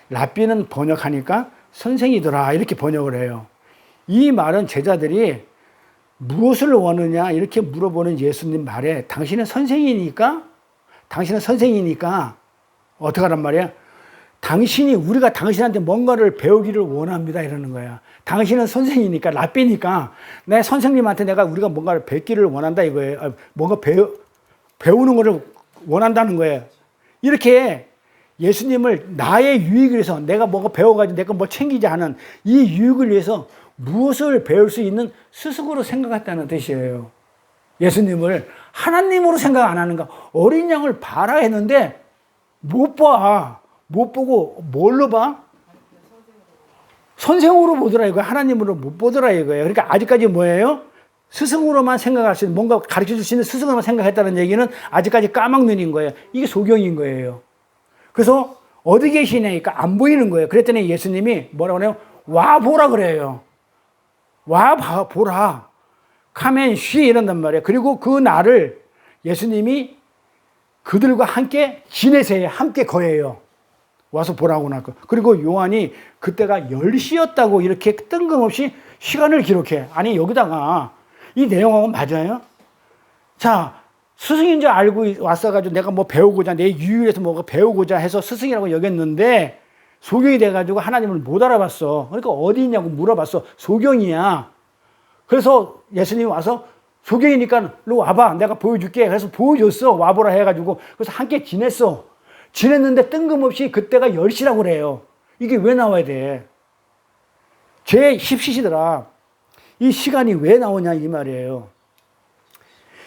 랍비는 번역하니까 선생이더라 이렇게 번역을 해요. 이 말은 제자들이 무엇을 원하느냐 이렇게 물어보는 예수님 말에 당신은 선생이니까 어떻게 하란 말이야? 우리가 당신한테 뭔가를 배우기를 원합니다 이러는 거야. 당신은 선생이니까 랍비니까 내 선생님한테 우리가 뭔가를 뵙기를 원한다 이거예요. 뭔가 배우는 것을 원한다는 거예요. 이렇게 예수님을 나의 유익을 위해서 내가 뭐가 배워가지고 내가 뭐 챙기자 하는 이 유익을 위해서 무엇을 배울 수 있는 스승으로 생각했다는 뜻이에요. 예수님을 하나님으로 생각 안 하는가? 어린 양을 봐라 했는데 못 봐. 못 보고 뭘로 봐? 선생으로 보더라 이거예요. 하나님으로 못 보더라 이거예요. 그러니까 아직까지 뭐예요? 스승으로만 생각할 수 있는, 뭔가 가르쳐 줄 수 있는 스승으로만 생각했다는 얘기는 아직까지 까막눈인 거예요. 이게 소경인 거예요. 그래서 어디 계시냐니까 안 보이는 거예요. 그랬더니 예수님이 뭐라고 그래요? 와 보라 그래요. 와 보라. Come and see 이런단 말이에요. 그리고 그 날을 예수님이 그들과 함께 지내세요. 함께 거해요. 와서 보라고 나고. 그리고 요한이 그때가 10시였다고 이렇게 뜬금없이 시간을 기록해. 아니 여기다가 이 내용하고 맞아요? 자, 스승인 줄 알고 왔어가지고 내가 뭐 배우고자, 내 유익에서 뭐가 배우고자 해서 스승이라고 여겼는데 소경이 돼가지고 하나님을 못 알아봤어. 그러니까 어디 있냐고 물어봤어. 소경이야. 그래서 예수님이 와서 소경이니까 너 와봐. 내가 보여줄게. 그래서 보여줬어. 와보라 해가지고. 그래서 함께 지냈어. 지냈는데 뜬금없이 그때가 10시라고 그래요. 이게 왜 나와야 돼? 제10시더라. 이 시간이 왜 나오냐 이 말이에요.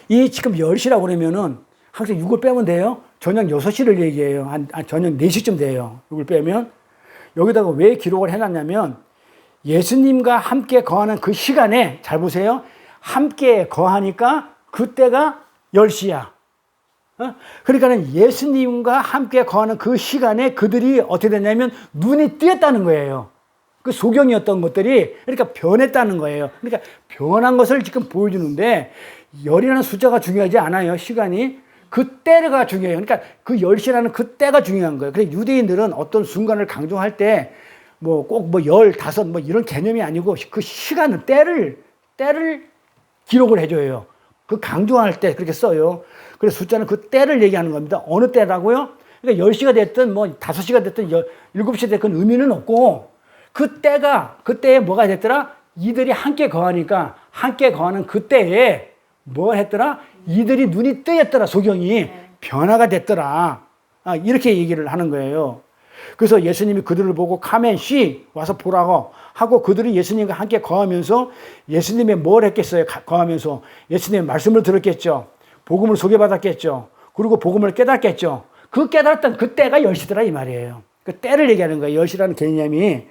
이 지금 10시라고 그러면은 항상 6을 빼면 돼요. 저녁 6시를 얘기해요. 저녁 4시쯤 돼요. 6을 빼면. 여기다가 왜 기록을 해놨냐면 예수님과 함께 거하는 그 시간에 잘 보세요. 함께 거하니까 그때가 10시야. 그러니까 예수님과 함께 거하는 그 시간에 그들이 어떻게 됐냐면 눈이 띄었다는 거예요. 그 소경이었던 것들이 그러니까 변했다는 거예요. 그러니까 변한 것을 지금 보여주는데 열이라는 숫자가 중요하지 않아요. 시간이. 그 때가 중요해요. 그러니까 그 10시라는 그 때가 중요한 거예요. 그래서 유대인들은 어떤 순간을 강조할 때 뭐 꼭 뭐 15, 뭐 이런 개념이 아니고 그 시간을 때를 기록을 해줘요. 그 강조할 때 그렇게 써요. 그래서 숫자는 그 때를 얘기하는 겁니다. 어느 때라고요? 그러니까 10시가 됐든 뭐 5시가 됐든 7시 됐든 의미는 없고 그때에 뭐가 됐더라? 이들이 함께 거하니까 함께 거하는 그때에 뭐 했더라? 이들이 눈이 뜨였더라. 소경이 변화가 됐더라. 이렇게 얘기를 하는 거예요. 그래서 예수님이 그들을 보고 카멘 씨 와서 보라고 하고 그들이 예수님과 함께 거하면서 예수님의 뭘 했겠어요? 거하면서 예수님의 말씀을 들었겠죠. 복음을 소개받았겠죠. 그리고 복음을 깨닫겠죠. 그 깨달았던 그때가 10시더라 이 말이에요. 그 때를 얘기하는 거예요. 10시라는 개념이.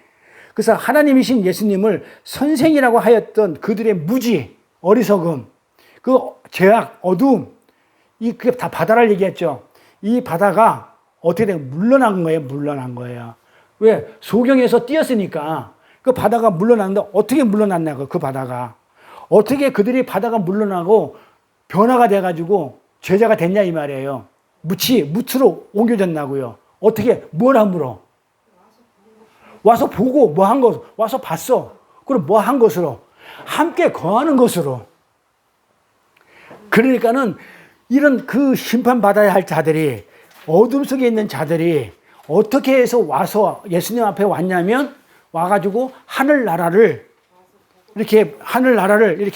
그래서 하나님이신 예수님을 선생이라고 하였던 그들의 무지, 어리석음, 그 죄악, 어두움, 그게 다 바다를 얘기했죠. 이 바다가 어떻게 된 물러난 거예요? 물러난 거예요. 왜? 소경에서 뛰었으니까 그 바다가 물러났는데 어떻게 물러났냐고 그 바다가. 어떻게 그들이 바다가 물러나고 변화가 돼가지고 제자가 됐냐 이 말이에요. 무치로 옮겨졌나고요. 어떻게? 뭘 함으로? 와서 보고 뭐 한 것, 와서 봤어. 그럼 뭐 한 것으로? 함께 거하는 것으로. 그러니까는 이런 그 심판받아야 할 자들이 어둠 속에 있는 자들이 어떻게 해서 와서 예수님 앞에 왔냐면 와가지고 하늘나라를 이렇게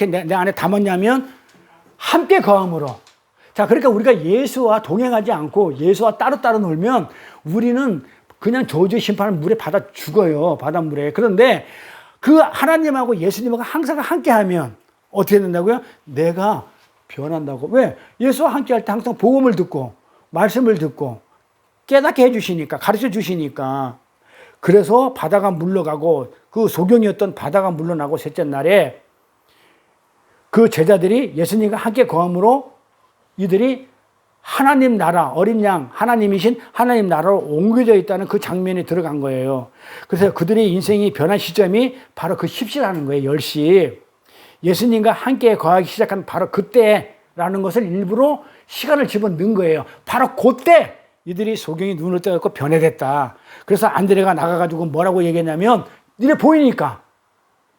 내 안에 담았냐면 함께 거함으로. 자, 그러니까 우리가 예수와 동행하지 않고 예수와 따로 놀면 우리는 그냥 저주의 심판을 물에 받아 죽어요. 바닷물에. 그런데 그 하나님하고 예수님하고 항상 함께 하면 어떻게 된다고요? 내가 변한다고. 왜? 예수와 함께 할 때 항상 복음을 듣고 말씀을 듣고 깨닫게 해주시니까, 가르쳐 주시니까. 그래서 바다가 물러가고 그 소경이었던 바다가 물러나고 셋째 날에 그 제자들이 예수님과 함께 거함으로 이들이 하나님 나라, 어린 양, 하나님이신 하나님 나라로 옮겨져 있다는 그 장면에 들어간 거예요. 그래서 그들의 인생이 변한 시점이 바로 그 10시라는 거예요. 10시. 예수님과 함께 거하기 시작한 바로 그때라는 것을 일부러 시간을 집어넣은 거예요. 바로 그때 이들이 소경이 눈을 떠갖고 변해됐다. 그래서 안드레가 나가가지고 뭐라고 얘기했냐면 이래 보이니까.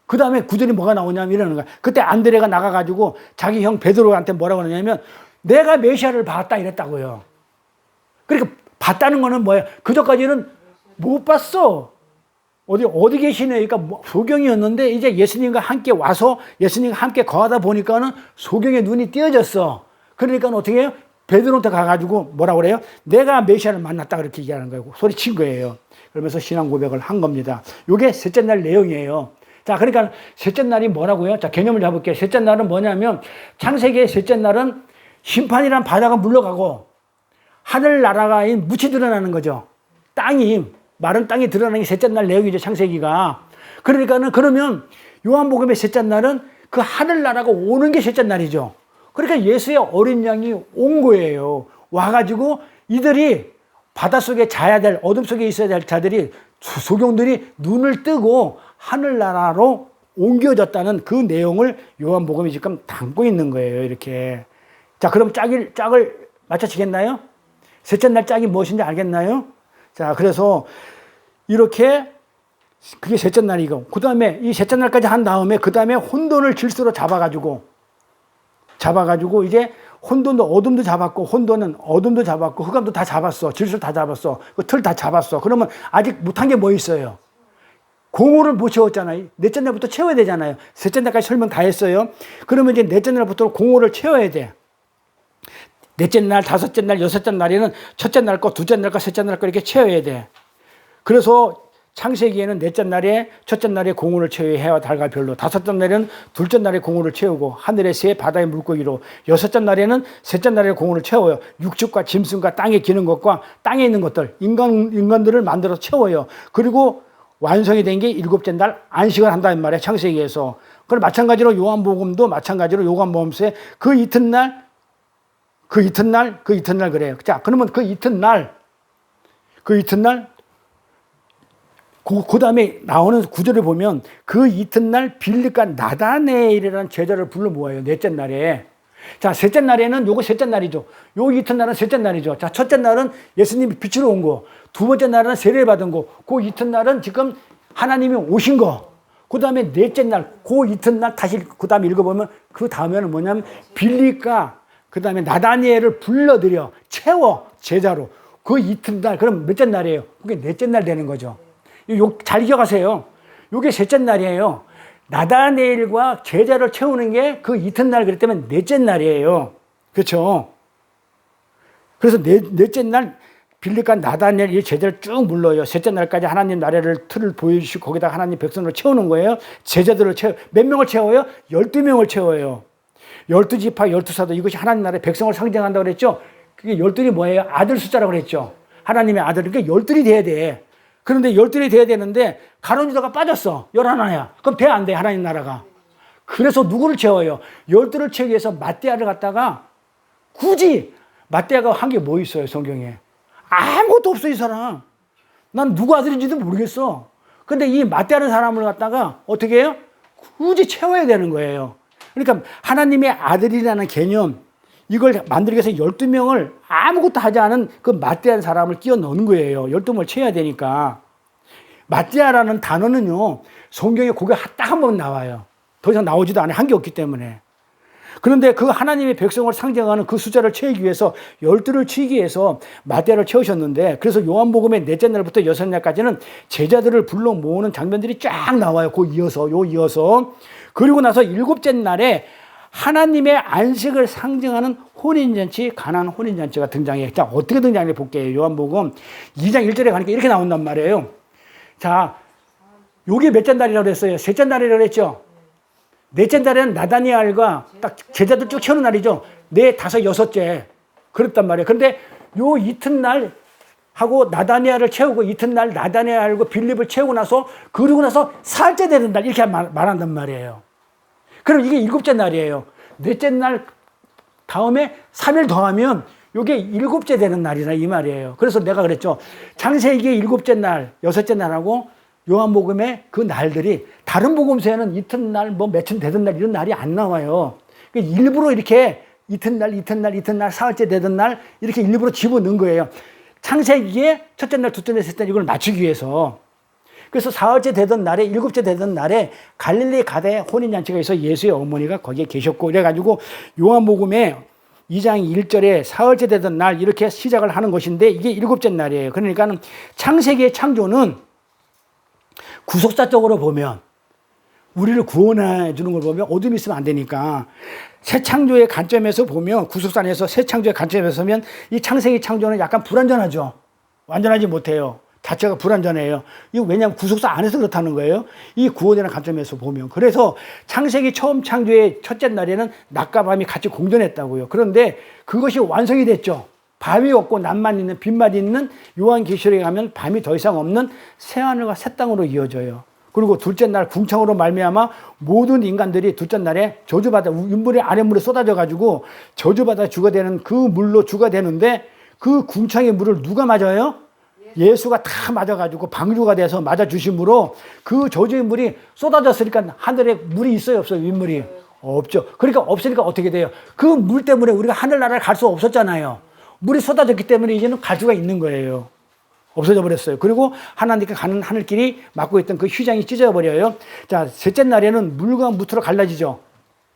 그 다음에 구절이 뭐가 나오냐면 이러는 거야. 그때 안드레가 나가가지고 자기 형 베드로한테 뭐라고 하냐면 내가 메시아를 봤다 이랬다고요. 그러니까 봤다는 거는 뭐예요? 그전까지는 못 봤어. 어디 계시네. 그러니까 소경이었는데 이제 예수님과 함께 와서 예수님과 함께 거하다 보니까는 소경의 눈이 띄어졌어. 그러니까 어떻게 해요? 베드로한테 가가지고 뭐라고 그래요? 내가 메시아를 만났다 그렇게 얘기하는 거예요. 소리친 거예요. 그러면서 신앙 고백을 한 겁니다. 이게 셋째 날 내용이에요. 자, 그러니까 셋째 날이 뭐라고요? 자, 개념을 잡을게요. 셋째 날은 뭐냐면 창세기의 셋째 날은 심판이란 바다가 물러가고 하늘나라가 묻히 드러나는 거죠. 마른 땅이 드러나는 게 셋째 날 내용이죠. 창세기가. 그러니까는 그러면 요한복음의 셋째 날은 그 하늘나라가 오는 게 셋째 날이죠. 그러니까 예수의 어린 양이 온 거예요. 와가지고 이들이 바닷속에 자야 될, 어둠 속에 있어야 될 자들이, 소경들이 눈을 뜨고 하늘나라로 옮겨졌다는 그 내용을 요한복음이 지금 담고 있는 거예요. 이렇게. 자, 그럼 짝을 맞춰지겠나요? 셋째 날 짝이 무엇인지 알겠나요? 자, 그래서 이렇게 그게 셋째 날이고, 그 다음에 이 셋째 날까지 한 다음에 그 다음에 혼돈을 질서로 잡아가지고 이제 혼돈도 어둠도 잡았고 혼돈은 어둠도 잡았고 흑암도 다 잡았어. 질서 다 잡았어. 그 틀 다 잡았어. 그러면 아직 못한 게 뭐 있어요? 공허를 못 채웠잖아요. 넷째 날부터 채워야 되잖아요. 셋째 날까지 설명 다 했어요. 그러면 이제 넷째 날부터 공허를 채워야 돼. 넷째 날, 다섯째 날, 여섯째 날에는 첫째 날 거, 둘째 날 거, 셋째 날 거 이렇게 채워야 돼. 그래서 창세기에는 넷째 날에 첫째 날에 공원을 채우여 해와 달과 별로, 다섯째 날에는 둘째 날에 공원을 채우고 하늘의 새 바다의 물고기로, 여섯째 날에는 셋째 날에 공원을 채워요. 육축과 짐승과 땅에 기는 것과 땅에 있는 것들, 인간들을 만들어서 채워요. 그리고 완성이 된 게 일곱째 날 안식을 한다는 말이에요. 창세기에서. 그럼 마찬가지로 요한복음도 마찬가지로 요한복음서에 그 이튿날 그래요. 자, 그러면 그 이튿날 그 다음에 나오는 구절을 보면 그 이튿날 빌립과 나다네엘이라는 제자를 불러 모아요. 넷째 날에. 자, 셋째 날에는 요거 셋째 날이죠. 요 이튿날은 셋째 날이죠. 자, 첫째 날은 예수님이 빛으로 온 거. 두 번째 날은 세례를 받은 거. 그 이튿날은 지금 하나님이 오신 거. 그 다음에 넷째 날, 그 이튿날 다시 그 다음에 읽어보면 그 다음에는 뭐냐면 빌립과 그 다음에 나다니엘을 불러들여 채워 제자로. 그 이튿날, 그럼 몇째 날이에요? 그게 넷째 날 되는 거죠. 잘 기억하세요. 이게 셋째 날이에요. 나다니엘과 제자를 채우는 게 그 이튿날 그랬다면 넷째 날이에요. 그렇죠? 그래서 넷째 날 빌립과 나다니엘 이 제자를 쭉 불러요. 셋째 날까지 하나님 나라를 틀을 보여주시고 거기다 하나님 백성을 채우는 거예요. 제자들을 몇 명을 채워요? 12명을 채워요. 12지파 12사도 이것이 하나님 나라의 백성을 상징한다고 그랬죠. 그게 12이 뭐예요? 아들 숫자라고 그랬죠. 하나님의 아들. 그러니까 12이 돼야 돼. 그런데 12이 돼야 되는데 가룟 유다가 빠졌어. 11이야. 그럼 돼 안 돼? 하나님 나라가. 그래서 누구를 채워요? 12를 채우기 위해서 마띠아를 갖다가 굳이 마띠아가 한 게 뭐 있어요? 성경에. 아무것도 없어 이 사람. 난 누구 아들인지도 모르겠어. 근데 이 마띠아라는 사람을 갖다가 어떻게 해요? 굳이 채워야 되는 거예요. 그러니까 하나님의 아들이라는 개념, 이걸 만들기 위해서 12명을 아무것도 하지 않은 그 마띠아라는 사람을 끼워 넣는 거예요. 12명을 채워야 되니까. 마띠아라는 단어는요, 성경에 그게 딱 한 번 나와요. 더 이상 나오지도 않아요. 한 게 없기 때문에. 그런데 그 하나님의 백성을 상징하는 그 숫자를 채우기 위해서 12를 채우기 위해서 마띠아를 채우셨는데, 그래서 요한복음의 넷째 날부터 여섯 날까지는 제자들을 불러 모으는 장면들이 쫙 나와요. 이어서. 그리고 나서 일곱째 날에 하나님의 안식을 상징하는 혼인잔치, 가나안 혼인잔치가 등장해요. 자, 어떻게 등장해 볼게요. 요한복음 2장 1절에 가니까 이렇게 나온단 말이에요. 자, 요게 몇째 날이라고 했어요? 셋째 날이라고 했죠? 넷째 날에는 나다니엘과 딱 제자들 쭉 채우는 날이죠. 네, 다섯, 여섯째. 그랬단 말이에요. 그런데 요 이튿날 하고 나다니엘을 채우고 이튿날 나다니엘하고 빌립을 채우고 나서 그러고 나서 사흘째 되는 날 이렇게 말한단 말이에요. 그럼 이게 일곱째 날이에요. 넷째 날 다음에 3일 더하면 이게 일곱째 되는 날이라 이 말이에요. 그래서 내가 그랬죠. 창세기의 일곱째 날, 여섯째 날하고 요한복음의 그 날들이 다른 복음서에는 이튿날, 뭐 며칠 되던 날 이런 날이 안 나와요. 일부러 이렇게 이튿날, 사흘째 되던 날 이렇게 일부러 집어넣은 거예요. 창세기의 첫째 날, 둘째 날, 셋째 날 이걸 맞추기 위해서. 그래서 사흘째 되던 날에, 일곱째 되던 날에 갈릴리 가다에 혼인잔치가 있어 예수의 어머니가 거기에 계셨고, 그래가지고 요한복음에 2장 1절에 사흘째 되던 날 이렇게 시작을 하는 것인데 이게 일곱째 날이에요. 그러니까 창세기의 창조는 구속사적으로 보면 우리를 구원해 주는 걸 보면 어둠이 있으면 안 되니까 새 창조의 관점에서 보면 구속산에서 새 창조의 관점에서 보면 이 창세기 창조는 약간 불완전하죠. 완전하지 못해요. 자체가 불완전해요. 이거 왜냐하면 구속사 안에서 그렇다는 거예요. 이 구원이라는 관점에서 보면. 그래서 창세기 처음 창조의 첫째 날에는 낮과 밤이 같이 공존했다고요. 그런데 그것이 완성이 됐죠. 밤이 없고 낮만 있는, 빛만 있는 요한계시록에 가면 밤이 더 이상 없는 새하늘과 새 땅으로 이어져요. 그리고 둘째 날 궁창으로 말미암아 모든 인간들이 둘째 날에 저주받아 윗물이 아랫물에 쏟아져 가지고 저주받아 주가 되는 그 물로 주가 되는데 그 궁창의 물을 누가 맞아요? 예수가 다 맞아가지고 방주가 돼서 맞아주심으로 그 저주의 물이 쏟아졌으니까 하늘에 물이 있어요, 없어요? 윗물이? 없죠. 그러니까 없으니까 어떻게 돼요? 그 물 때문에 우리가 하늘나라를 갈 수 없었잖아요. 물이 쏟아졌기 때문에 이제는 갈 수가 있는 거예요. 없어져 버렸어요. 그리고 하나님께 가는 하늘길이 막고 있던 그 휘장이 찢어져 버려요. 자, 셋째 날에는 물과 무트로 갈라지죠.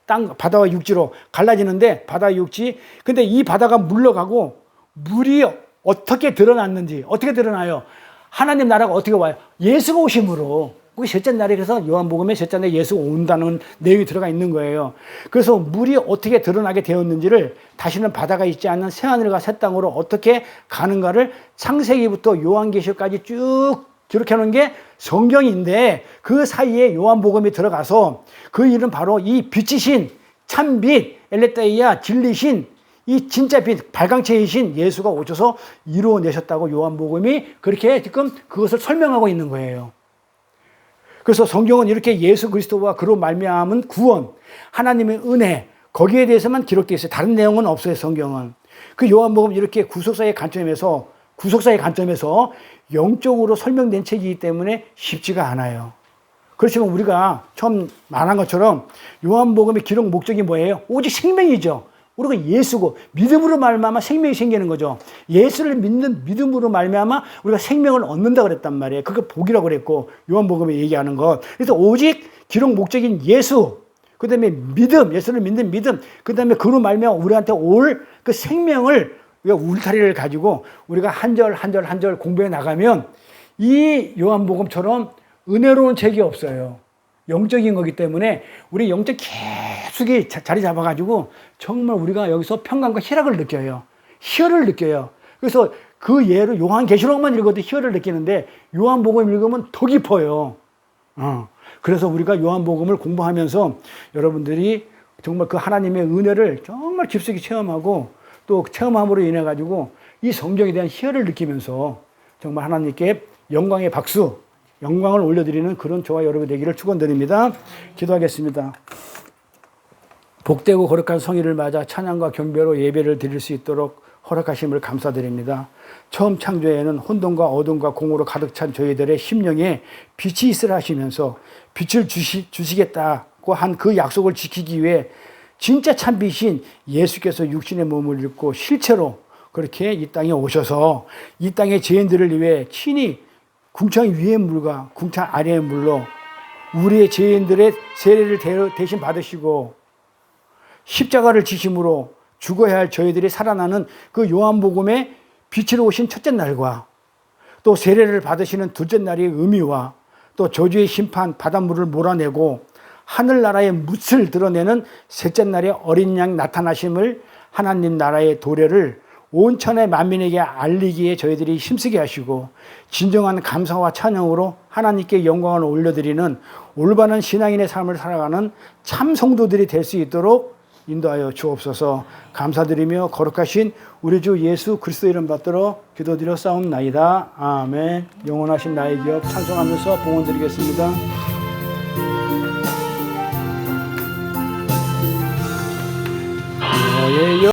땅, 바다와 육지로 갈라지는데 바다와 육지. 근데 이 바다가 물러가고 물이 어떻게 드러났는지, 어떻게 드러나요? 하나님 나라가 어떻게 와요? 예수가 오심으로. 그게 셋째 날에 그래서 요한복음에 셋째 날에 예수가 온다는 내용이 들어가 있는 거예요. 그래서 물이 어떻게 드러나게 되었는지를 다시는 바다가 있지 않는 새하늘과 새 땅으로 어떻게 가는가를 창세기부터 요한계시록까지 쭉 기록해 놓은 게 성경인데 그 사이에 요한복음이 들어가서 그 일은 바로 이 빛이신 참빛, 엘레타이아 진리신 이 진짜 빛, 발광체이신 예수가 오셔서 이루어내셨다고 요한복음이 그렇게 지금 그것을 설명하고 있는 거예요. 그래서 성경은 이렇게 예수 그리스도와 그로 말미암은 구원, 하나님의 은혜, 거기에 대해서만 기록되어 있어요. 다른 내용은 없어요, 성경은. 그 요한복음 이렇게 구속사의 관점에서 영적으로 설명된 책이기 때문에 쉽지가 않아요. 그렇지만 우리가 처음 말한 것처럼 요한복음의 기록 목적이 뭐예요? 오직 생명이죠. 우리가 예수고 믿음으로 말미암아 생명이 생기는 거죠. 예수를 믿는 믿음으로 말미암아 우리가 생명을 얻는다 그랬단 말이에요. 그게 복이라고 그랬고 요한복음에 얘기하는 것. 그래서 오직 기록 목적인 예수, 그다음에 믿음, 예수를 믿는 믿음, 그다음에 그로 말미암아 우리한테 올 그 생명을 우리가 울타리를 가지고 우리가 한 절 한 절 한 절 공부해 나가면 이 요한복음처럼 은혜로운 책이 없어요. 영적인 거기 때문에 우리 영적 계속이 자리 잡아가지고 정말 우리가 여기서 평강과 희락을 느껴요. 희열을 느껴요. 그래서 그 예로 요한계시록만 읽어도 희열을 느끼는데 요한복음 읽으면 더 깊어요. 그래서 우리가 요한복음을 공부하면서 여러분들이 정말 그 하나님의 은혜를 정말 깊숙이 체험하고 또 체험함으로 인해 가지고 이 성경에 대한 희열을 느끼면서 정말 하나님께 영광의 박수, 영광을 올려드리는 그런 저와 여러분 되기를 축원드립니다. 기도하겠습니다. 복되고 거룩한 성의를 맞아 찬양과 경배로 예배를 드릴 수 있도록 허락하심을 감사드립니다. 처음 창조에는 혼돈과 어둠과 공으로 가득 찬 저희들의 심령에 빛이 있으라 하시면서 빛을 주시겠다고 한 그 약속을 지키기 위해 진짜 참빛인 예수께서 육신의 몸을 입고 실체로 그렇게 이 땅에 오셔서 이 땅의 죄인들을 위해 친히 궁창 위의 물과 궁창 아래의 물로 우리의 죄인들의 세례를 대신 받으시고 십자가를 지심으로 죽어야 할 저희들이 살아나는 그 요한복음의 빛으로 오신 첫째 날과 또 세례를 받으시는 둘째 날의 의미와 또 저주의 심판 바닷물을 몰아내고 하늘나라의 뭇을 드러내는 셋째 날의 어린 양 나타나심을 하나님 나라의 도래를 온 천의 만민에게 알리기에 저희들이 힘쓰게 하시고 진정한 감사와 찬양으로 하나님께 영광을 올려드리는 올바른 신앙인의 삶을 살아가는 참 성도들이 될 수 있도록 인도하여 주옵소서. 감사드리며 거룩하신 우리 주 예수 그리스도 이름 받들어 기도드려 싸움나이다. 아멘. 영원하신 나의 기업 찬송하면서 봉헌드리겠습니다. 너의